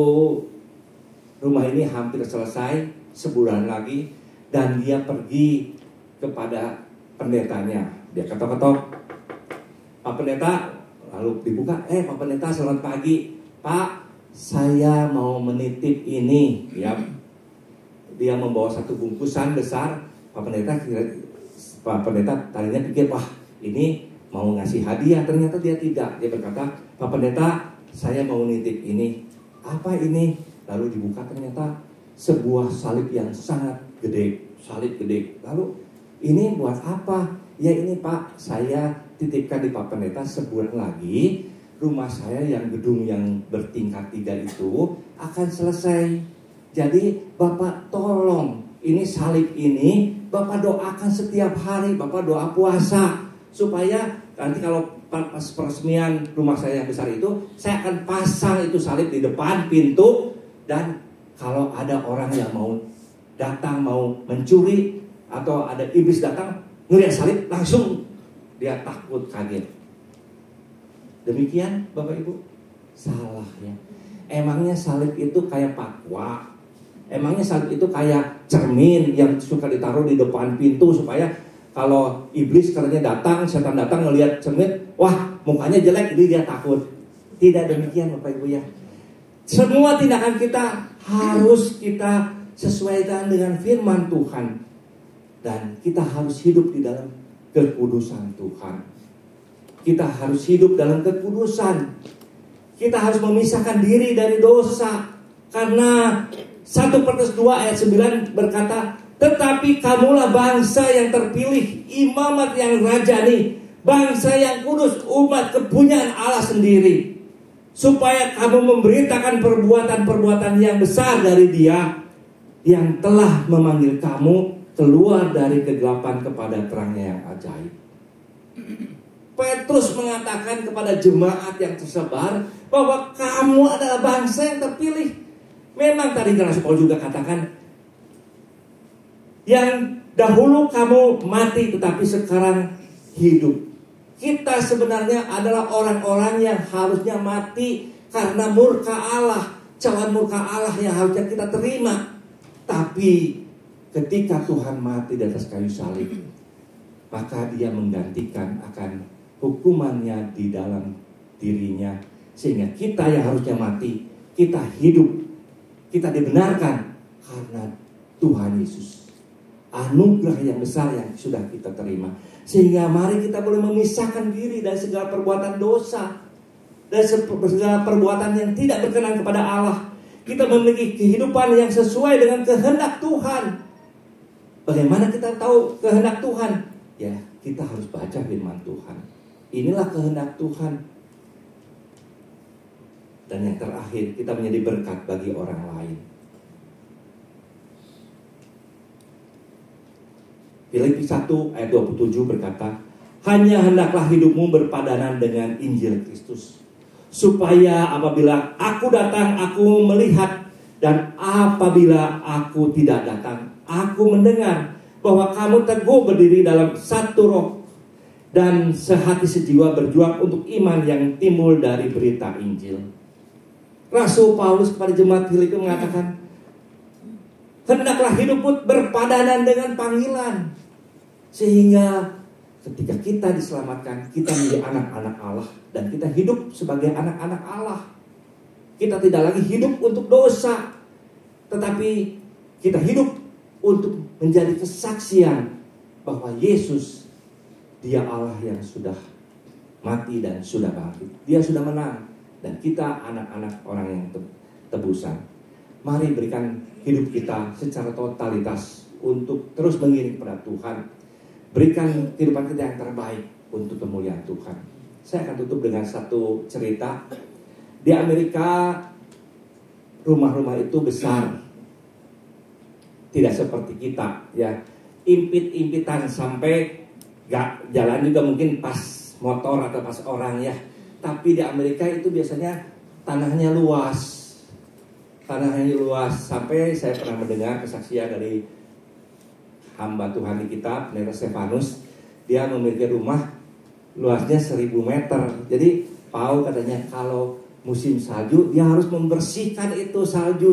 Speaker 1: rumah ini hampir selesai, sebulan lagi, dan dia pergi kepada pendetanya. Dia ketok-ketok, "Pak Pendeta," lalu dibuka, "Pak Pendeta, selamat pagi. Pak, saya mau menitip ini." Dia membawa satu bungkusan besar. Pak Pendeta tadinya pikir, wah ini mau ngasih hadiah. Ternyata dia tidak. Dia berkata, "Pak Pendeta, saya mau nitip ini." "Apa ini?" Lalu dibuka, ternyata sebuah salib yang sangat gede. Salib gede. Lalu, "Ini buat apa?" "Ya ini Pak, saya titipkan di Pak Pendeta, sebulan lagi rumah saya yang gedung yang bertingkat 3 itu akan selesai. Jadi Bapak tolong, ini salib ini Bapak doakan setiap hari, Bapak doa puasa, supaya nanti kalau pas peresmian rumah saya yang besar itu, saya akan pasang itu salib di depan pintu. Dan kalau ada orang yang mau datang, mau mencuri, atau ada iblis datang, ngelihat salib, langsung dia takut, kaget." Demikian Bapak Ibu? Salah ya. Emangnya salib itu kayak pakwa? Emangnya salib itu kayak cermin yang suka ditaruh di depan pintu supaya kalau iblis katanya datang, setan datang ngelihat cermin, wah mukanya jelek, jadi dia takut. Tidak demikian Bapak Ibu ya. Semua tindakan kita harus kita sesuaikan dengan firman Tuhan. Dan kita harus hidup di dalam kekudusan Tuhan. Kita harus hidup dalam kekudusan. Kita harus memisahkan diri dari dosa. Karena 1 Petrus 2 ayat 9 berkata, "Tetapi kamulah bangsa yang terpilih, imamat yang rajani, bangsa yang kudus, umat kepunyaan Allah sendiri, supaya kamu memberitakan perbuatan-perbuatan yang besar dari Dia yang telah memanggil kamu keluar dari kegelapan kepada terangnya yang ajaib. Petrus mengatakan kepada jemaat yang tersebar bahwa kamu adalah bangsa yang terpilih. Memang tadi Rasul Paulus juga katakan, yang dahulu kamu mati tetapi sekarang hidup. Kita sebenarnya adalah orang-orang yang harusnya mati karena murka Allah, cawan murka Allah yang harusnya kita terima. Tapi ketika Tuhan mati di atas kayu salib, maka Dia menggantikan akan hukumannya di dalam dirinya, sehingga kita yang harusnya mati, kita hidup, kita dibenarkan karena Tuhan Yesus. Anugerah yang besar yang sudah kita terima. Sehingga mari kita boleh memisahkan diri dari segala perbuatan dosa, dari segala perbuatan yang tidak berkenan kepada Allah. Kita memiliki kehidupan yang sesuai dengan kehendak Tuhan. Bagaimana kita tahu kehendak Tuhan? Ya, kita harus baca firman Tuhan. Inilah kehendak Tuhan. Dan yang terakhir, kita menjadi berkat bagi orang lain. Filipi 1 ayat 27 berkata, hanya hendaklah hidupmu berpadanan dengan Injil Kristus, supaya apabila aku datang, aku melihat, dan apabila aku tidak datang, aku mendengar bahwa kamu teguh berdiri dalam satu roh dan sehati sejiwa berjuang untuk iman yang timbul dari berita Injil. Rasul Paulus kepada jemaat Filipi mengatakan, hendaklah hidupmu berpadanan dengan panggilan, sehingga ketika kita diselamatkan, kita menjadi anak-anak Allah dan kita hidup sebagai anak-anak Allah. Kita tidak lagi hidup untuk dosa, tetapi kita hidup untuk menjadi kesaksian bahwa Yesus, Dia Allah yang sudah mati dan sudah bangkit. Dia sudah menang dan kita anak-anak orang yang tebusan. Mari berikan hidup kita secara totalitas untuk terus mengiring kepada Tuhan. Berikan kehidupan kita yang terbaik untuk kemuliaan Tuhan. Saya akan tutup dengan satu cerita. Di Amerika, rumah-rumah itu besar, tidak seperti kita, ya, impit-impitan sampai gak jalan juga mungkin pas motor atau pas orang, ya. Tapi di Amerika itu biasanya tanahnya luas, sampai saya pernah mendengar kesaksian dari hamba Tuhan kita, Pendeta Stefanus. Dia memiliki rumah luasnya 1000 meter. Jadi Paul katanya kalau musim salju dia harus membersihkan itu salju.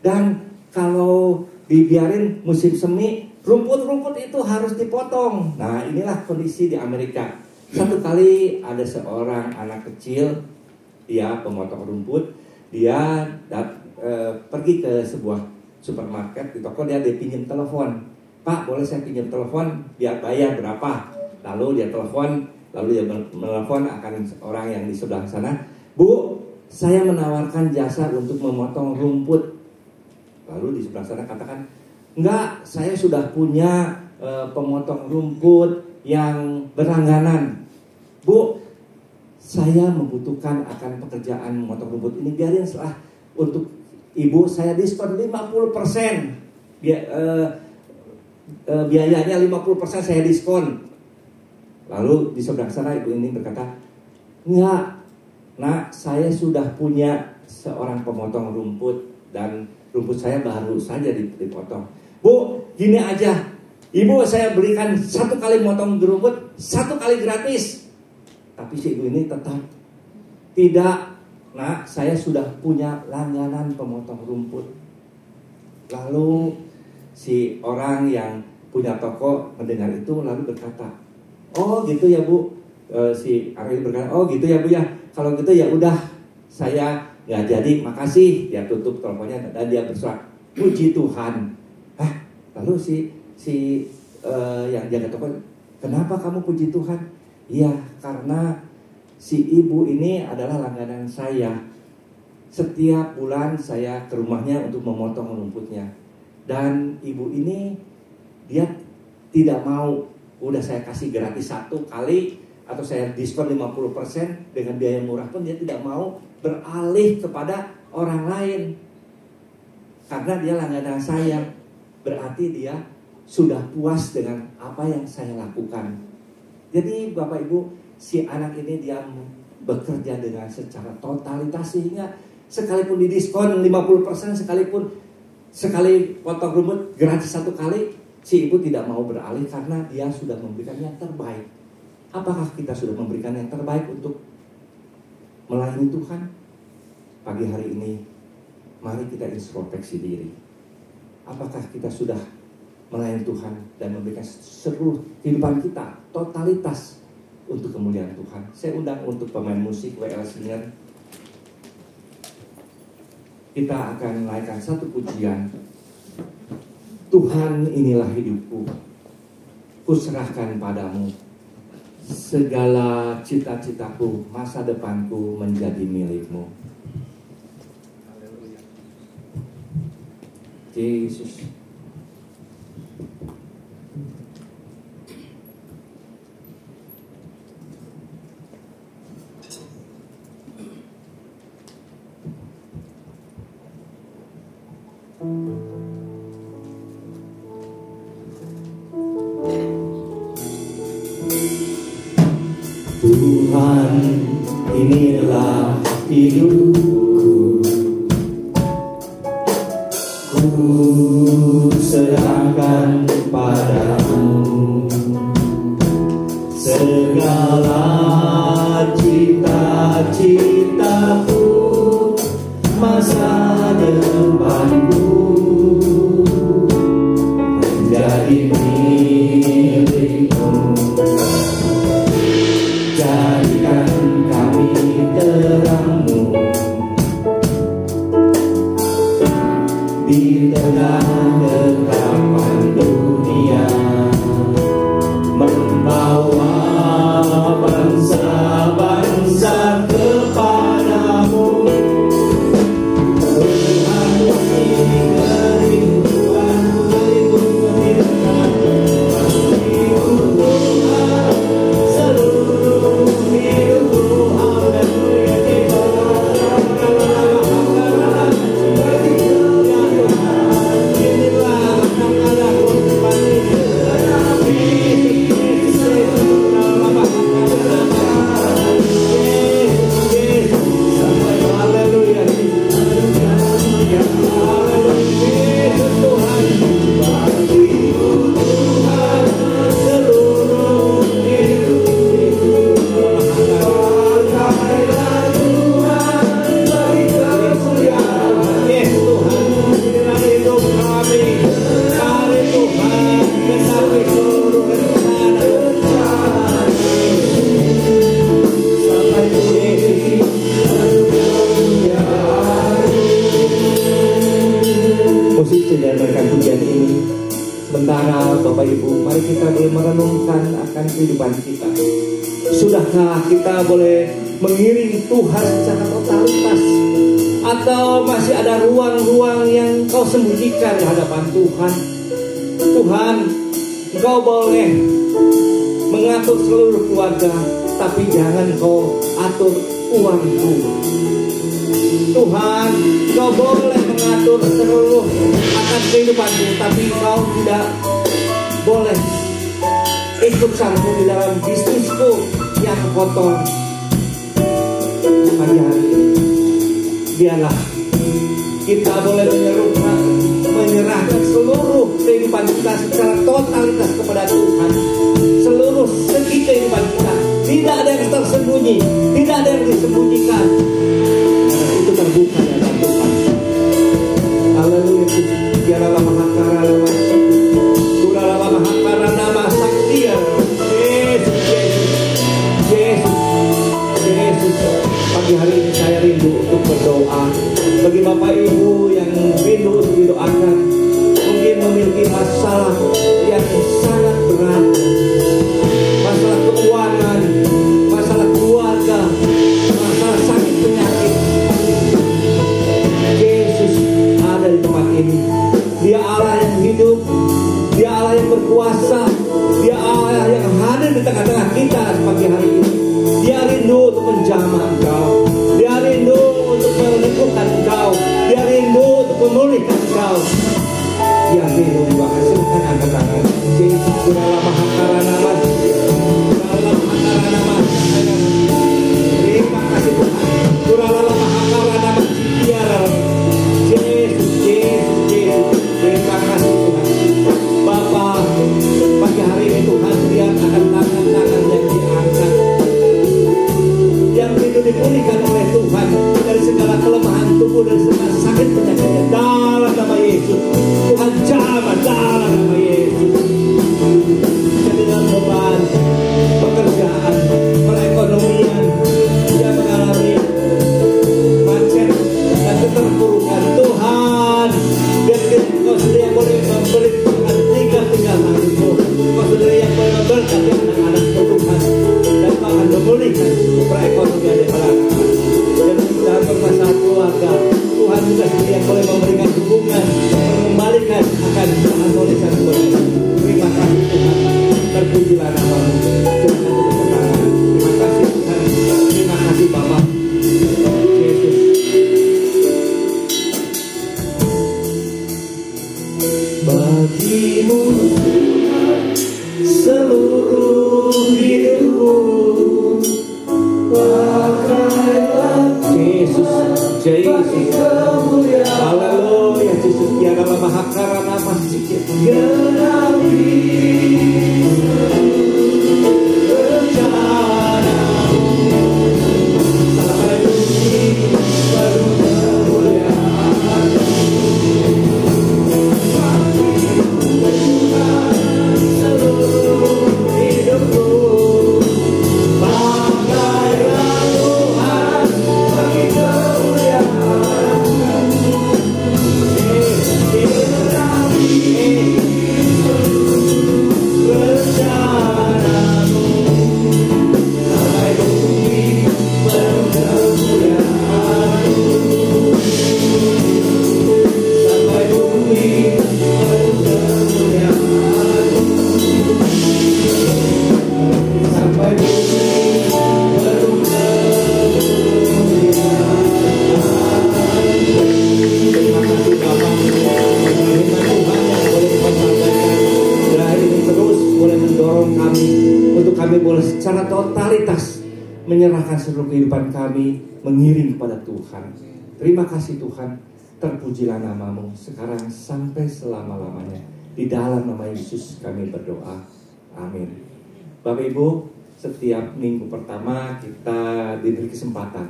Speaker 1: Dan kalau dibiarin musim semi, rumput-rumput itu harus dipotong. Nah, inilah kondisi di Amerika. Satu kali ada seorang anak kecil, dia pemotong rumput. Dia pergi ke sebuah supermarket, di toko dia pinjam telepon. Pak, boleh saya pinjam telepon? Dia bayar berapa? Lalu dia telepon, lalu dia menelpon akan orang yang di sebelah sana. Bu, saya menawarkan jasa untuk memotong rumput. Lalu di sebelah sana katakan, enggak, saya sudah punya pemotong rumput yang berlangganan. Bu, saya membutuhkan akan pekerjaan memotong rumput ini. Biarin setelah untuk ibu saya diskon 50%. Biayanya 50% saya diskon. Lalu di sebelah sana ibu ini berkata, enggak, nak, saya sudah punya seorang pemotong rumput dan rumput saya baru saja dipotong. Bu, gini aja, ibu saya berikan 1 kali motong rumput, 1 kali gratis. Tapi si ibu ini tetap tidak. Nah, saya sudah punya langganan pemotong rumput. Lalu si orang yang punya toko mendengar itu lalu berkata, oh gitu ya Bu. Si Ariel berkata, oh gitu ya Bu ya. Kalau gitu ya udah, saya nggak jadi, makasih. Dia tutup teleponnya dan dia bersorak, puji Tuhan. Lalu si yang jaga toko, kenapa kamu puji Tuhan? Iya, karena si ibu ini adalah langganan saya. Setiap bulan saya ke rumahnya untuk memotong rumputnya. Dan ibu ini dia tidak mau, udah saya kasih gratis 1 kali atau saya diskon 50% dengan biaya murah pun dia tidak mau beralih kepada orang lain. Karena dia langganan saya, berarti dia sudah puas dengan apa yang saya lakukan. Jadi Bapak Ibu, si anak ini dia bekerja dengan secara totalitas, sehingga sekalipun didiskon 50%, sekalipun sekali potong rambut gratis 1 kali, si ibu tidak mau beralih karena dia sudah memberikan yang terbaik. Apakah kita sudah memberikan yang terbaik untuk melayani Tuhan? Pagi hari ini, mari kita introspeksi diri. Apakah kita sudah melayani Tuhan dan memberikan seluruh kehidupan kita, totalitas untuk kemuliaan Tuhan? Saya undang untuk pemain musik WL Singer. Kita akan menaikkan satu pujian. Tuhan, inilah hidupku, kuserahkan padamu. Segala cita-citaku, masa depanku menjadi milikmu. Yesus. Tuhan, inilah hidupku, ku serahkan padamu. Segala cita-citaku, masa depanku menjadi milikmu. Jadikan kami terang-Mu di tengah genggaman dunia, membawa bangsa-bangsa kepadamu. Tuhan, ini kerinduanku, kehidupan kita. Sudahkah kita boleh mengiring Tuhan secara totalitas, atau masih ada ruang-ruang yang Kau sembunyikan di hadapan Tuhan? Tuhan, Engkau boleh mengatur seluruh keluarga, tapi jangan Kau atur uangku. Tuhan, Kau boleh mengatur seluruh akan kehidupanku, tapi Kau tidak boleh ikut campur di dalam bisnisku yang kotor. Pagi hari ini, biarlah kita boleh menyerahkan seluruh kehidupan kita secara totalitas kepada Tuhan. Seluruh segi kehidupan kita, tidak ada yang tersembunyi, tidak ada yang disembunyikan, karena itu terbuka di hadapan Tuhan. Haleluya. Biarlah mahakara lama nama saktia. Yesus, pagi hari ini saya rindu untuk berdoa. Bagi Bapak Ibu yang rindu untuk didoakan, mungkin memiliki masalah yang sangat berat, masalah keuangan, masalah keluarga, masalah sakit penyakit. Yesus ada di tempat ini. Dia Allah yang hidup, Dia Allah yang berkuasa, Dia Allah yang hadir di tengah-tengah kita pagi hari ini. Dia rindu untuk menjamah Engkau, Dia rindu untuk meneguhkan Engkau, Dia rindu untuk memulihkan Engkau. Dia rindu juga. Silakan angkat tangan. Kurala mahakara nama. Kurala mahakara nama. Terima kasih Tuhan. Kurala mahakara nama. Yesus, Yesus, Yesus. Terima kasih Tuhan. Bapa, pagi hari ini Tuhan lihat akan tangan-tangan yang diangkat, yang itu dipulihkan oleh Tuhan dari segala kelemahan tubuh, dari segala sakit penyakitnya dalam nama Yesus. Tuhan jamah dalam nama Yesus. Jadi dalam beban pekerjaan, perekonomian, dia mengalami macet dan keterpurukan, Tuhan biar Kau sendiri yang boleh memberi Tuhan tinggal hatimu. Kau sendiri yang boleh memberkati anak-anakmu Tuhan, dan Kau akan memulihkan perekonomian di masyarakat. Dan dalam permasalahan keluarga, Tuhan juga sendiri yang boleh memberikan dukungan, mengembalikan akan harmonisan keluarga. Terima kasih Tuhan, terpujilah nama-Mu. Tuhan untuk kebenaran. Terima kasih Tuhan, terima kasih Bapa. Yesus. Bagimu seluruh hidupku, pakailah Yesus, Yesus, haleluya, Yesus, tiada mahakara nama sikit, genapi rencanamu, sampai bumi baru kemuliaan. Seluruh hidupku, pakailah Tuhan bagi kemuliaan. Rencanamu sampai bumi penuh kemuliaan, sampai bumi penuh kemuliaan, sampai bumi penuh kemuliaan. Terima kasih Bapa. Firman Tuhan yang boleh disampaikan dan ini terus boleh mendorong kami untuk kami boleh secara totalitas menyerahkan seluruh kehidupan kami mengiring kepada Tuhan. Terima kasih Tuhan, terpujilah nama-Mu sekarang sampai selama-lamanya. Di dalam nama Yesus kami berdoa, amin. Bapak Ibu, setiap minggu pertama kita diberi kesempatan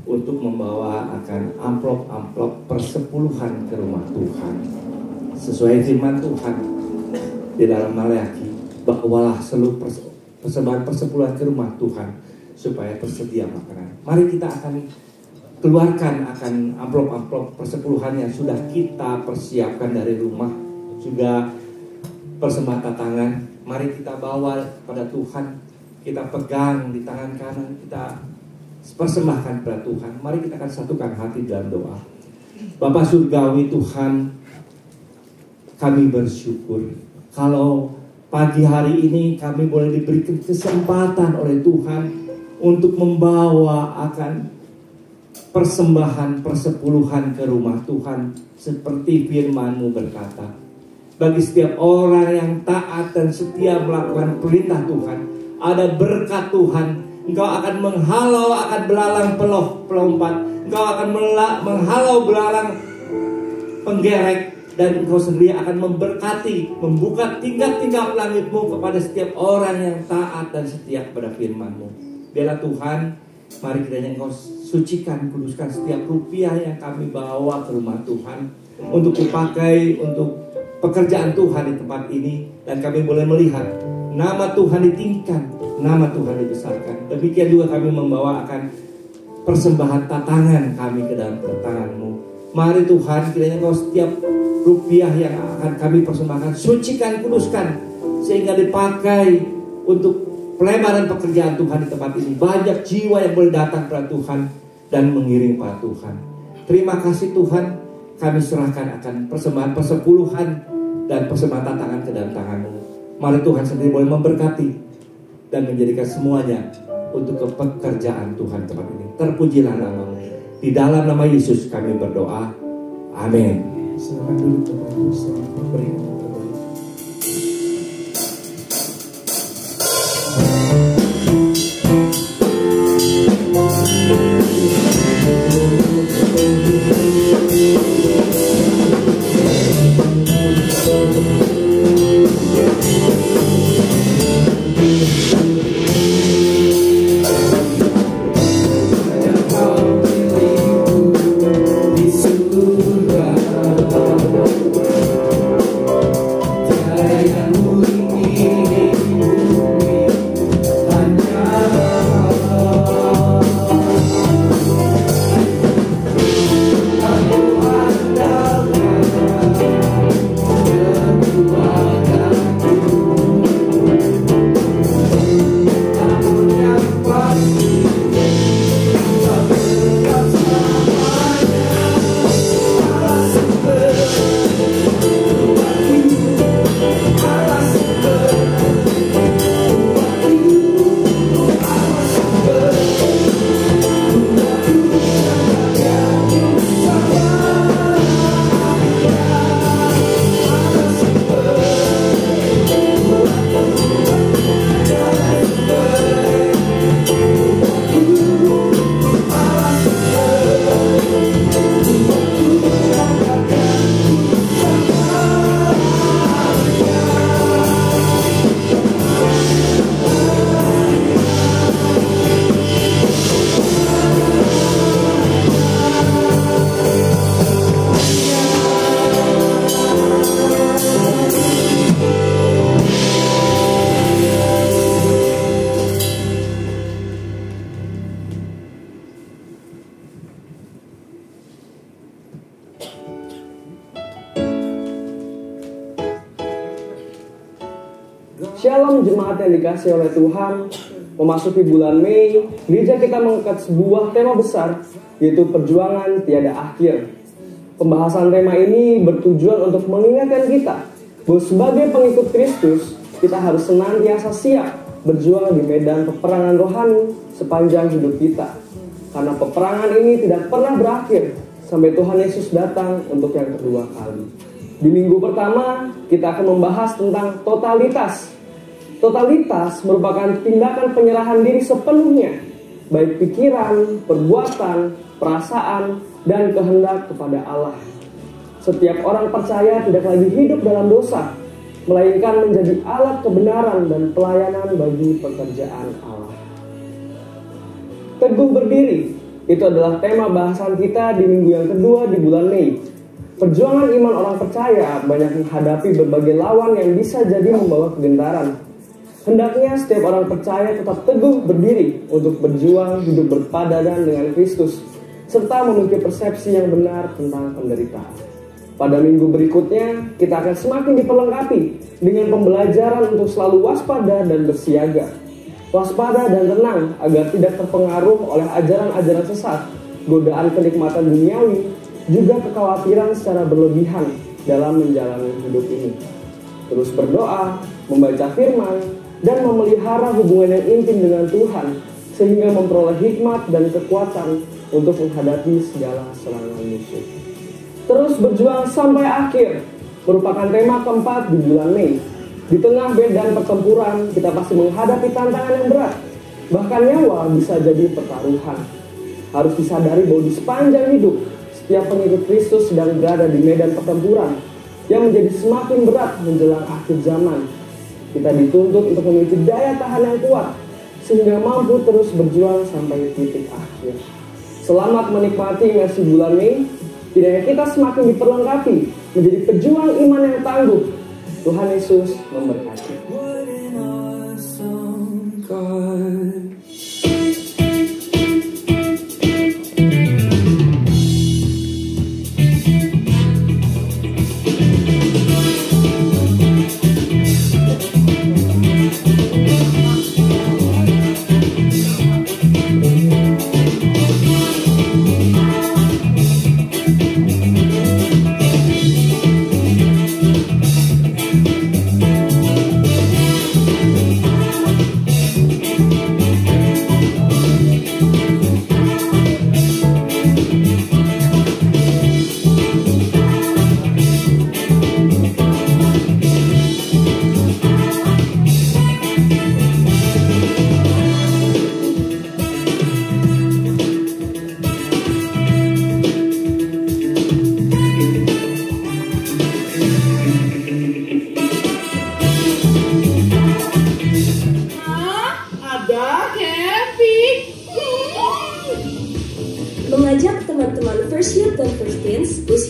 Speaker 1: untuk membawa akan amplop-amplop persepuluhan ke rumah Tuhan. Sesuai firman Tuhan di dalam Maleakhi, bawalah seluruh persembahan persepuluhan ke rumah Tuhan supaya tersedia makanan. Mari kita akan keluarkan akan amplop-amplop persepuluhan yang sudah kita persiapkan dari rumah, juga persembahan tangan. Mari kita bawa kepada Tuhan, kita pegang di tangan kanan, kita persembahkan kepada Tuhan. Mari kita akan satukan hati dalam doa. Bapa Surgawi Tuhan, kami bersyukur kalau pagi hari ini kami boleh diberikan kesempatan oleh Tuhan untuk membawa akan persembahan persepuluhan ke rumah Tuhan seperti firman-Mu berkata. Bagi setiap orang yang taat dan setia melakukan perintah Tuhan, ada berkat Tuhan. Engkau akan menghalau akan belalang pelompat. Engkau akan menghalau belalang penggerek. Dan Engkau sendiri akan memberkati, membuka tingkap-tingkap langit-Mu kepada setiap orang yang taat dan setia kepada firman-Mu. Biarlah Tuhan, mari kiranya Engkau sucikan, kuduskan setiap rupiah yang kami bawa ke rumah Tuhan untuk dipakai untuk pekerjaan Tuhan di tempat ini, dan kami boleh melihat nama Tuhan ditinggikan, nama Tuhan dibesarkan. Demikian juga kami membawa akan persembahan tatangan kami ke dalam tangan-Mu. Mari Tuhan, kiranya Engkau setiap rupiah yang akan kami persembahkan, sucikan, kuduskan, sehingga dipakai untuk pelebaran pekerjaan Tuhan di tempat ini. Banyak jiwa yang boleh datang kepada Tuhan dan mengiring pada Tuhan. Terima kasih Tuhan, kami serahkan akan persembahan persepuluhan dan persembahan tantangan ke dalam tangan-Mu. Mari Tuhan sendiri boleh memberkati dan menjadikan semuanya untuk pekerjaan Tuhan tempat ini. Terpujilah nama-Mu. Di dalam nama Yesus kami berdoa. Amin.
Speaker 5: Silakan duduk Bapak Ibu, selamat memberi yang terbaik.
Speaker 3: surga. Tiada yang mungkin di bumi, hanya aku andalkan kekuatanku. Namun yang pasti tak tetap selamanya. Allah sumber buat hidup, Allah sumber buat hidup, Allah sumber buat hidup yang sama. Allah sumber
Speaker 6: Shalom jemaat yang dikasih oleh Tuhan. Memasuki bulan Mei, gereja kita mengangkat sebuah tema besar, yaitu perjuangan tiada akhir. Pembahasan tema ini bertujuan untuk mengingatkan kita bahwa sebagai pengikut Kristus, kita harus senantiasa siap berjuang di medan peperangan rohani sepanjang hidup kita. Karena peperangan ini tidak pernah berakhir sampai Tuhan Yesus datang untuk yang kedua kali. Di minggu pertama, kita akan membahas tentang totalitas. Totalitas merupakan tindakan penyerahan diri sepenuhnya, baik pikiran, perbuatan, perasaan, dan kehendak kepada Allah. Setiap orang percaya tidak lagi hidup dalam dosa, melainkan menjadi alat kebenaran dan pelayanan bagi pekerjaan Allah. Teguh berdiri, itu adalah tema bahasan kita di minggu yang kedua di bulan Mei. Perjuangan iman orang percaya banyak menghadapi berbagai lawan yang bisa jadi membawa kegentaran. Hendaknya setiap orang percaya tetap teguh berdiri untuk berjuang hidup berpadanan dengan Kristus, serta memiliki persepsi yang benar tentang penderitaan. Pada minggu berikutnya, kita akan semakin diperlengkapi dengan pembelajaran untuk selalu waspada dan bersiaga. Waspada dan tenang agar tidak terpengaruh oleh ajaran-ajaran sesat, godaan kenikmatan duniawi, juga kekhawatiran secara berlebihan dalam menjalani hidup ini. Terus berdoa, membaca firman, dan memelihara hubungan yang intim dengan Tuhan, sehingga memperoleh hikmat dan kekuatan untuk menghadapi segala serangan musuh. Terus berjuang sampai akhir merupakan tema keempat di bulan Mei. Di tengah medan pertempuran, kita pasti menghadapi tantangan yang berat. Bahkan nyawa bisa jadi pertaruhan. Harus disadari bahwa di sepanjang hidup, setiap pengikut Kristus sedang berada di medan pertempuran yang menjadi semakin berat menjelang akhir zaman. Kita dituntut untuk memiliki daya tahan yang kuat, sehingga mampu terus berjuang sampai titik akhir. Selamat menikmati imersi bulan Mei. Kiranya kita semakin diperlengkapi menjadi pejuang iman yang tangguh. Tuhan Yesus memberkati.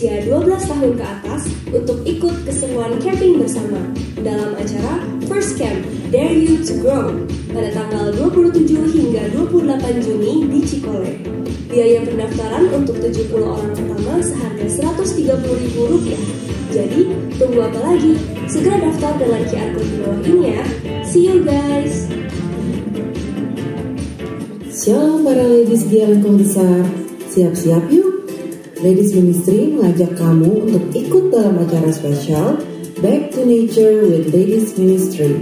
Speaker 7: berusia 12 tahun ke atas untuk ikut keseruan camping bersama dalam acara First Camp Dare You to Grow pada tanggal 27 hingga 28 Juni di Cikole. Biaya pendaftaran untuk 70 orang pertama seharga Rp130.000. Jadi, tunggu apa lagi? Segera daftar dengan QR Code di bawah ini ya. See you guys!
Speaker 8: Shalom para ladies di Lengkong Besar. Siap-siap yuk. Ladies Ministry mengajak kamu untuk ikut dalam acara spesial Back to Nature with Ladies Ministry.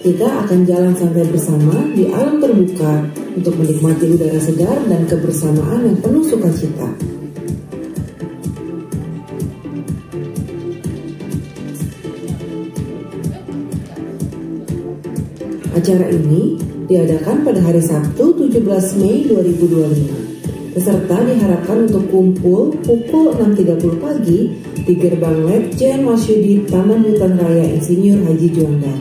Speaker 8: Kita akan jalan santai bersama di alam terbuka untuk menikmati udara segar dan kebersamaan yang penuh sukacita. Acara ini diadakan pada hari Sabtu 17 Mei 2025. Peserta diharapkan untuk kumpul pukul 6.30 pagi di Gerbang Letjen Masyudi Taman Hutan Raya Insinyur Haji Juanda.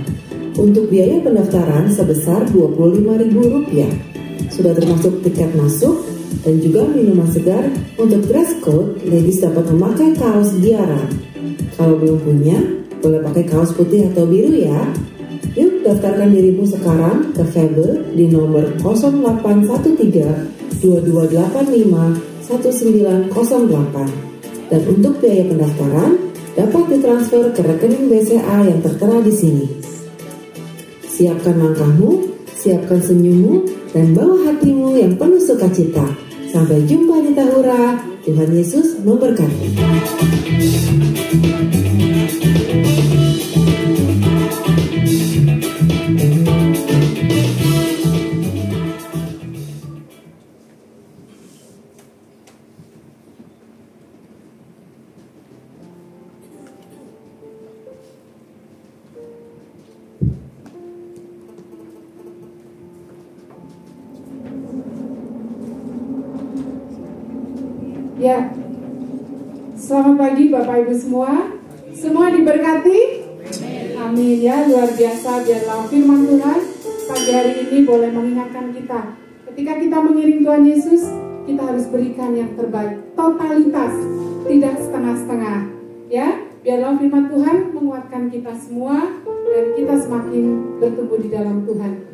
Speaker 8: Untuk biaya pendaftaran sebesar Rp25.000. Sudah termasuk tiket masuk dan juga minuman segar. Untuk dress code, ladies dapat memakai kaos Giara. Kalau belum punya, boleh pakai kaos putih atau biru ya. Yuk daftarkan dirimu sekarang ke Fable di nomor 0813 2285 1908. Dan untuk biaya pendaftaran dapat ditransfer ke rekening BCA yang tertera di sini. Siapkan langkahmu, siapkan senyummu, dan bawa hatimu yang penuh sukacita. Sampai jumpa di Tahura. Tuhan Yesus memberkati.
Speaker 9: Ya, selamat pagi Bapak Ibu semua. Semua diberkati? Amin ya, luar biasa. Biarlah firman Tuhan pagi hari ini boleh mengingatkan kita. Ketika kita mengiring Tuhan Yesus, kita harus berikan yang terbaik, totalitas, tidak setengah-setengah. Ya, biarlah firman Tuhan menguatkan kita semua dan kita semakin bertumbuh di dalam Tuhan.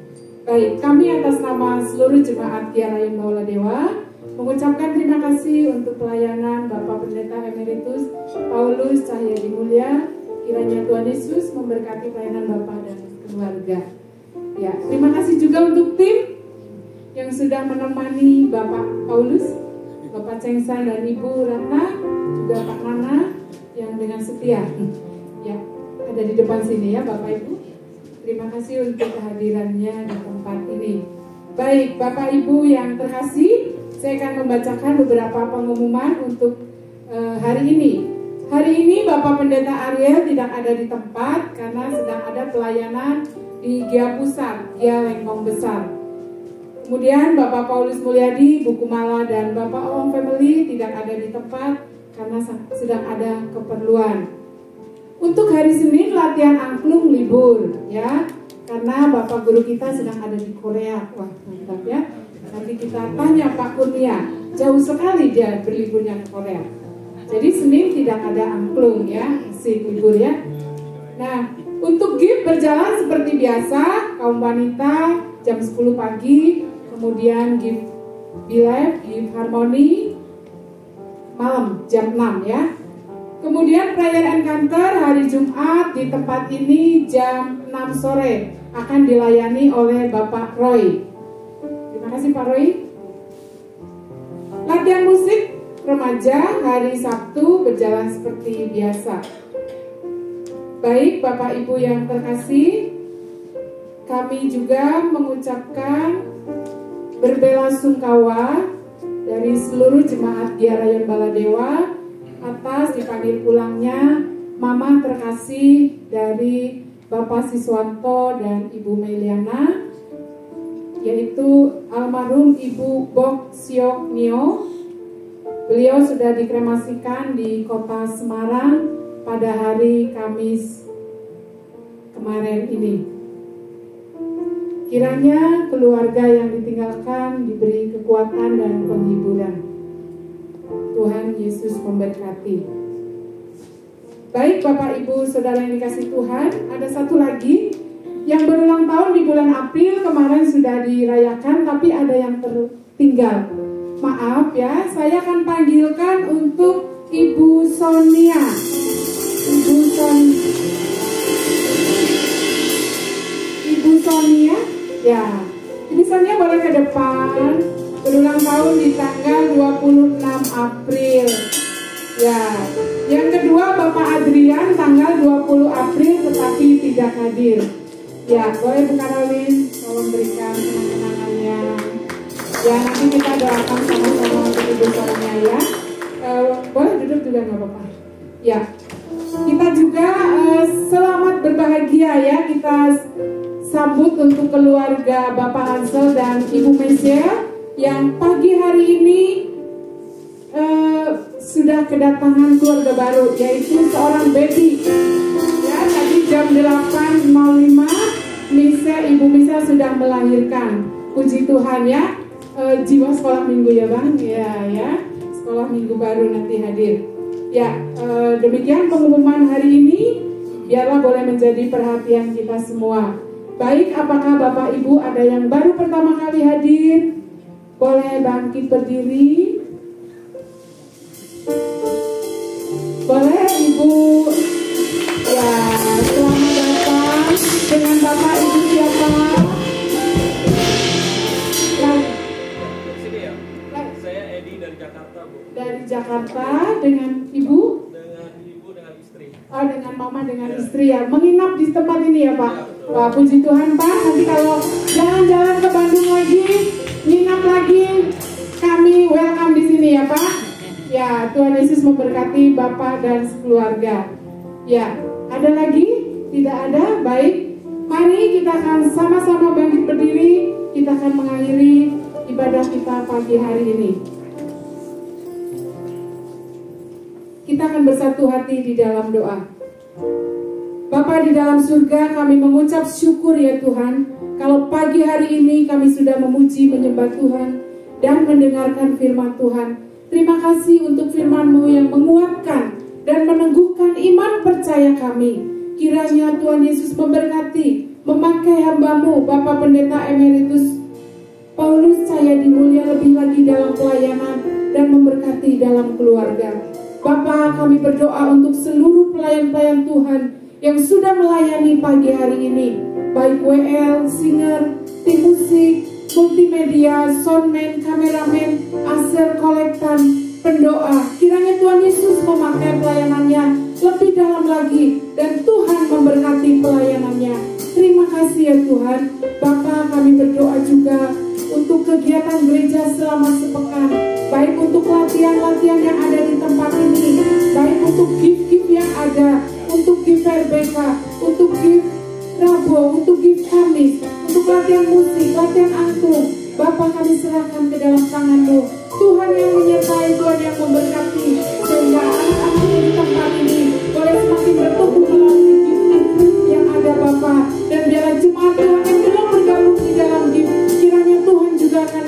Speaker 9: Baik, kami atas nama seluruh jemaat Giarayun Baula Dewa mengucapkan terima kasih untuk pelayanan Bapak Pendeta Emeritus Paulus Cahyadi Mulya. Kiranya Tuhan Yesus memberkati pelayanan Bapak dan keluarga. Ya, terima kasih juga untuk tim yang sudah menemani Bapak Paulus, Bapak Cengsan dan Ibu Ratna, juga Pak Nana yang dengan setia. Ya, ada di depan sini ya Bapak Ibu. Terima kasih untuk kehadirannya di tempat ini. Baik, Bapak Ibu yang terkasih, saya akan membacakan beberapa pengumuman untuk hari ini. Hari ini Bapak Pendeta Ariel tidak ada di tempat karena sedang ada pelayanan di Gia Pusat, Gia Lengkong Besar. Kemudian Bapak Paulus Mulyadi, Bukumala dan Bapak Om Family tidak ada di tempat karena sedang ada keperluan. Untuk hari Senin latihan angklung libur ya, karena Bapak Guru kita sedang ada di Korea. Wah, mantap ya. Nanti kita tanya Pak Kurnia, jauh sekali dia berliburnya ke Korea. Jadi Senin tidak ada angklung ya, si libur ya. Nah, untuk gift berjalan seperti biasa, kaum wanita jam 10 pagi, kemudian gift Bilive, gift Harmony malam jam 6 ya. Kemudian prayer encounter hari Jumat di tempat ini jam 6 sore akan dilayani oleh Bapak Roy. Terima kasih Pak Roy. Latihan musik remaja hari Sabtu berjalan seperti biasa. Baik Bapak Ibu yang terkasih, kami juga mengucapkan berbelasungkawa dari seluruh jemaat Giarayun Baladewa atas dipanggil pulangnya Mama terkasih dari Bapak Siswanto dan Ibu Meliana, yaitu almarhum Ibu Bok Siok Nio. Beliau sudah dikremasikan di kota Semarang pada hari Kamis kemarin ini. Kiranya keluarga yang ditinggalkan diberi kekuatan dan penghiburan. Tuhan Yesus memberkati. Baik Bapak Ibu Saudara yang dikasih Tuhan, ada satu lagi yang berulang tahun di bulan April kemarin sudah dirayakan, tapi ada yang tertinggal. Maaf ya, saya akan panggilkan untuk Ibu Sonia. Ibu Sonia, ya. Ibu Sonia boleh ke depan. Berulang tahun di tanggal 26 April. Ya. Yang kedua Bapak Adrian tanggal 20 April tetapi tidak hadir. Ya, boleh Bu Karolin tolong berikan kenang-kenangannya. Ya, nanti kita doakan sama-sama untuk Ibu Sonia ya. Boleh duduk juga nggak apa-apa. Ya, kita juga selamat berbahagia ya. Kita sambut untuk keluarga Bapak Hansel dan Ibu Michelle yang pagi hari ini sudah kedatangan keluarga baru, yaitu seorang baby. Ya, tadi jam 8.05 Ibu Misa sudah melahirkan. Puji Tuhan ya. Jiwa sekolah minggu ya Bang. Ya. Sekolah minggu baru nanti hadir. Ya, demikian pengumuman hari ini. Biarlah boleh menjadi perhatian kita semua. Baik, apakah Bapak Ibu ada yang baru pertama kali hadir? Boleh bangkit berdiri. Boleh Ibu. Ya, selamat datang. Dengan Bapak Ibu siapa?
Speaker 6: Sini ya. Saya Edi dari Jakarta, Bu.
Speaker 9: Dari Jakarta dengan Ibu?
Speaker 6: Dengan Ibu dengan istri.
Speaker 9: Oh, dengan Mama dengan istri ya. Menginap di tempat ini ya Pak? Wah, puji Tuhan Pak. Nanti kalau jalan-jalan ke Bandung lagi, nginap lagi, kami welcome di sini ya Pak. Ya, Tuhan Yesus memberkati Bapak dan keluarga. Ya, ada lagi? Tidak ada? Baik. Mari kita akan sama-sama bangkit berdiri. Kita akan mengakhiri ibadah kita pagi hari ini. Kita akan bersatu hati di dalam doa. Bapa di dalam surga, kami mengucap syukur ya Tuhan, kalau pagi hari ini kami sudah memuji menyembah Tuhan dan mendengarkan firman Tuhan. Terima kasih untuk firman-Mu yang menguatkan dan meneguhkan iman percaya kami. Kiranya Tuhan Yesus memberkati, memakai hamba-Mu, Bapak Pendeta Emeritus Paulus Cahyadi Mulya lebih lagi dalam pelayanan dan memberkati dalam keluarga. Bapa, kami berdoa untuk seluruh pelayan-pelayan Tuhan yang sudah melayani pagi hari ini, baik WL, singer, tim musik, multimedia, soundman, kameramen, aser, kolektan, pendoa. Kiranya Tuhan Yesus memakai pelayanannya lebih dalam lagi dan Tuhan memberkati pelayanannya. Terima kasih ya Tuhan. Bapa, kami berdoa juga untuk kegiatan gereja selama sepekan, baik untuk latihan-latihan yang ada di tempat ini, baik untuk gift-gift yang ada, untuk gift RBK, untuk gift Rabo, untuk gift Kamis, untuk latihan musik, latihan angklung. Bapa, kami serahkan ke dalam tangan-Mu. Tuhan yang menyertai, Tuhan yang memberkati, sehingga anak-anak di tempat ini boleh semakin bertumbuh melalui gift yang ada Bapa. Dan biarlah jemaat Tuhan yang belum bergabung di dalam gift, kiranya Tuhan juga akan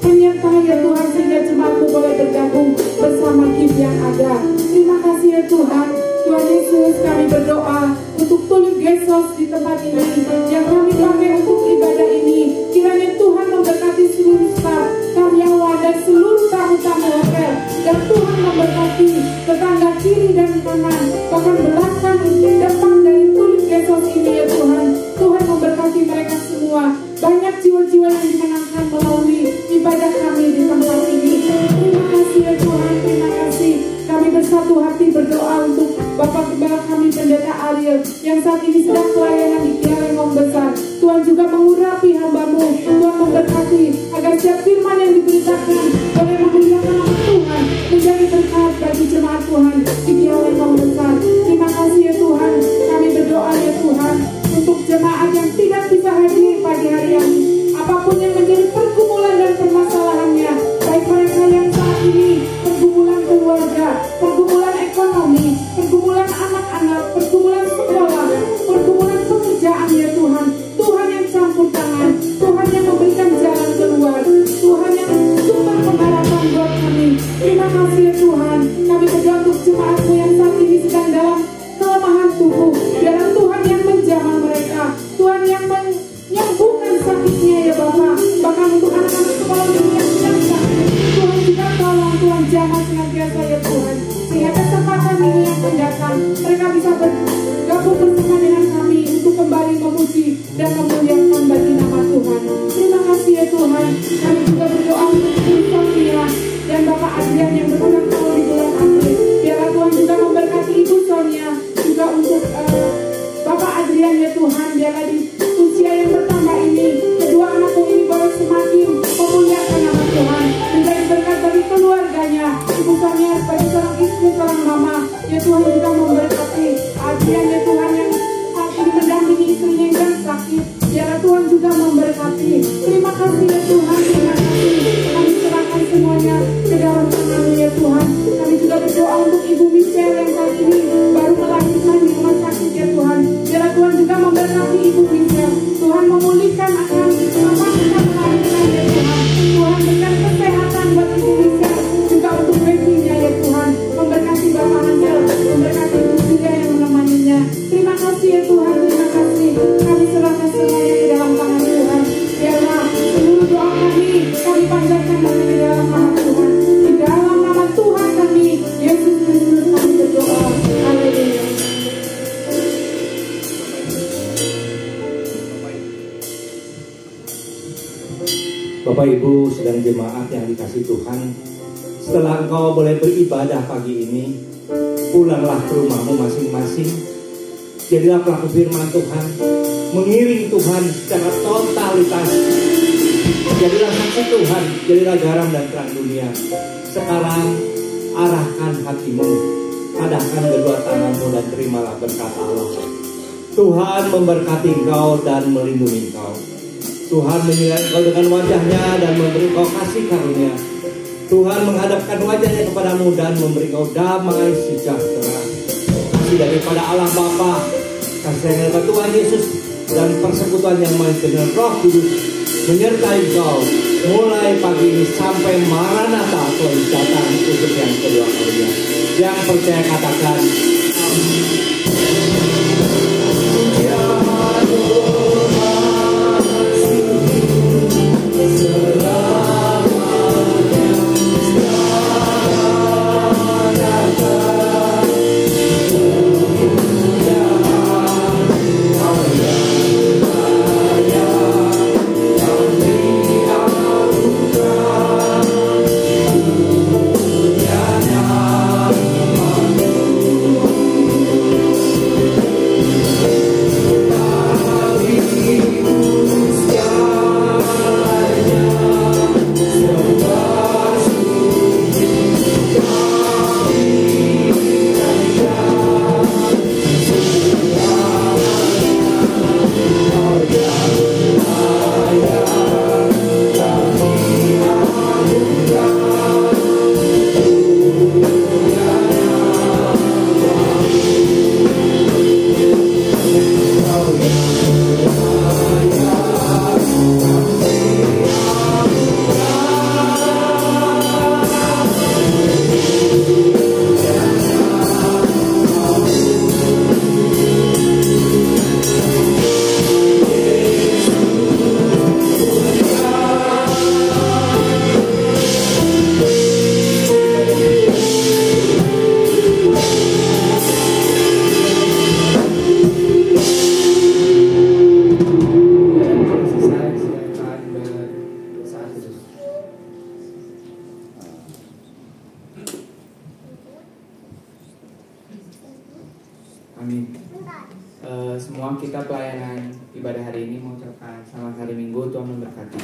Speaker 9: menyertai ya Tuhan, sehingga jemaat-Mu boleh bergabung bersama gift yang ada. Terima kasih ya Tuhan. Tuhan Yesus, kami berdoa untuk Tulip Gesos di tempat ini yang kami pakai untuk ibadah ini. Kiranya Tuhan memberkati seluruh staf, karyawan dan seluruh tamu-tamu hotel. Dan Tuhan memberkati tetangga kiri dan kanan, bahkan belakang depan dari Tulip Gesos ini ya Tuhan. Tuhan memberkati mereka semua. Banyak jiwa-jiwa yang dimenangkan melalui ibadah kami di tempat ini. Terima kasih ya Tuhan, terima kasih. Kami bersatu hati berdoa untuk Bapak Gembala kami Pendeta Ariel yang saat ini sedang pelayanan di Kiarengong Besar. Tuhan juga mengurapi hamba-Mu. Tuhan memberkati agar setiap firman yang diberitakan boleh memuliakan nama Tuhan, menjadi berkat bagi jemaat Tuhan di Kiarengong Besar. Terima kasih ya Tuhan. Kami berdoa ya Tuhan untuk jemaat yang tidak bisa hadir pagi hari ini, apapun yang menjadi pergumulan dan permasalahannya, baik mereka yang saat ini pergumulan keluarga, pergumulan ekonomi, pergumulan anak-anak, pergumulan sekolah, pergumulan pekerjaan ya Tuhan. Tuhan yang campur tangan, Tuhan yang memberikan jalan keluar, Tuhan yang sumber pengharapan buat kami. Terima kasih ya Tuhan. Kami berdoa untuk jemaat pekan ini yang akan datang, mereka bisa bergabung bersama dengan kami untuk kembali memuji dan memuliakan bagi nama Tuhan. Terima kasih ya Tuhan. Kami juga berdoa untuk Ibu Sonia dan Bapak Adrian yang berulang tahun di bulan April. Biarlah Tuhan juga memberkati Ibu Sonia, juga untuk Bapak Adrian ya Tuhan. Biarlah di usia yang bertambah ini, kedua anakku ini boleh semakin memuliakan nama Tuhan, menjadi berkat bagi keluarganya. Ibu Sonia sebagai seorang istri, seorang mama, ya Tuhan juga memberkati Adrian ya Tuhan yang saat ini mendampingi istrinya yang sedang sakit. Biarlah Tuhan juga memberkati. Terima kasih ya Tuhan, terima kasih. Kami serahkan semuanya ke dalam tangan-Mu ya Tuhan. Kami juga berdoa untuk Ibu Michelle yang saat ini baru melahirkan di rumah sakit ya Tuhan. Biarlah Tuhan juga memberkati Ibu Michelle. Tuhan memulihkan akan pasca melahirkan ya Tuhan. Tuhan berikan kesehatan buat Ibu Michelle, juga untuk babynya ya Tuhan. Memberkati Bapak Angel, memberkati Ibu Julia yang menemaninya. Terima kasih ya Tuhan, terima kasih. Kami serahkan semuanya ke dalam tangan Tuhan. Biarlah seluruh doa kami panjatkan di dalam nama Tuhan. Di dalam nama Tuhan kami, Yesus Kristus kami berdoa. Haleluya.
Speaker 1: Bapak Ibu sedang jemaat yang dikasih Tuhan, setelah engkau boleh beribadah pagi ini, pulanglah ke rumahmu masing-masing. Jadilah pelaku firman Tuhan, mengiring Tuhan secara totalitas. Jadilah saksi Tuhan, jadilah garam dan terang dunia. Sekarang arahkan hatimu, adahkan kedua tanganmu dan terimalah berkat Allah. Tuhan memberkati engkau dan melindungi engkau. Tuhan menyinari engkau dengan wajahnya dan memberi engkau kasih karunia. Tuhan menghadapkan wajahnya kepadamu dan memberi engkau damai sejahtera. Kasih daripada Allah Bapa, kasih daripada Tuhan Yesus, dan persekutuan yang maha dengan Roh Kudus menyertai engkau mulai pagi ini sampai Maranatha Tuhan datang untuk yang kedua kalinya. Yang percaya katakan amin.
Speaker 3: Amin. Semua kita pelayanan ibadah hari ini mengucapkan selamat hari Minggu, Tuhan memberkati.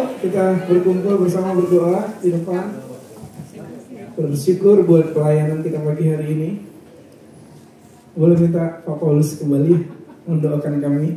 Speaker 5: yuk kita berkumpul bersama berdoa di depan. Bersyukur buat pelayanan kita pagi hari ini. Boleh minta Pak Paulus kembali mendoakan kami.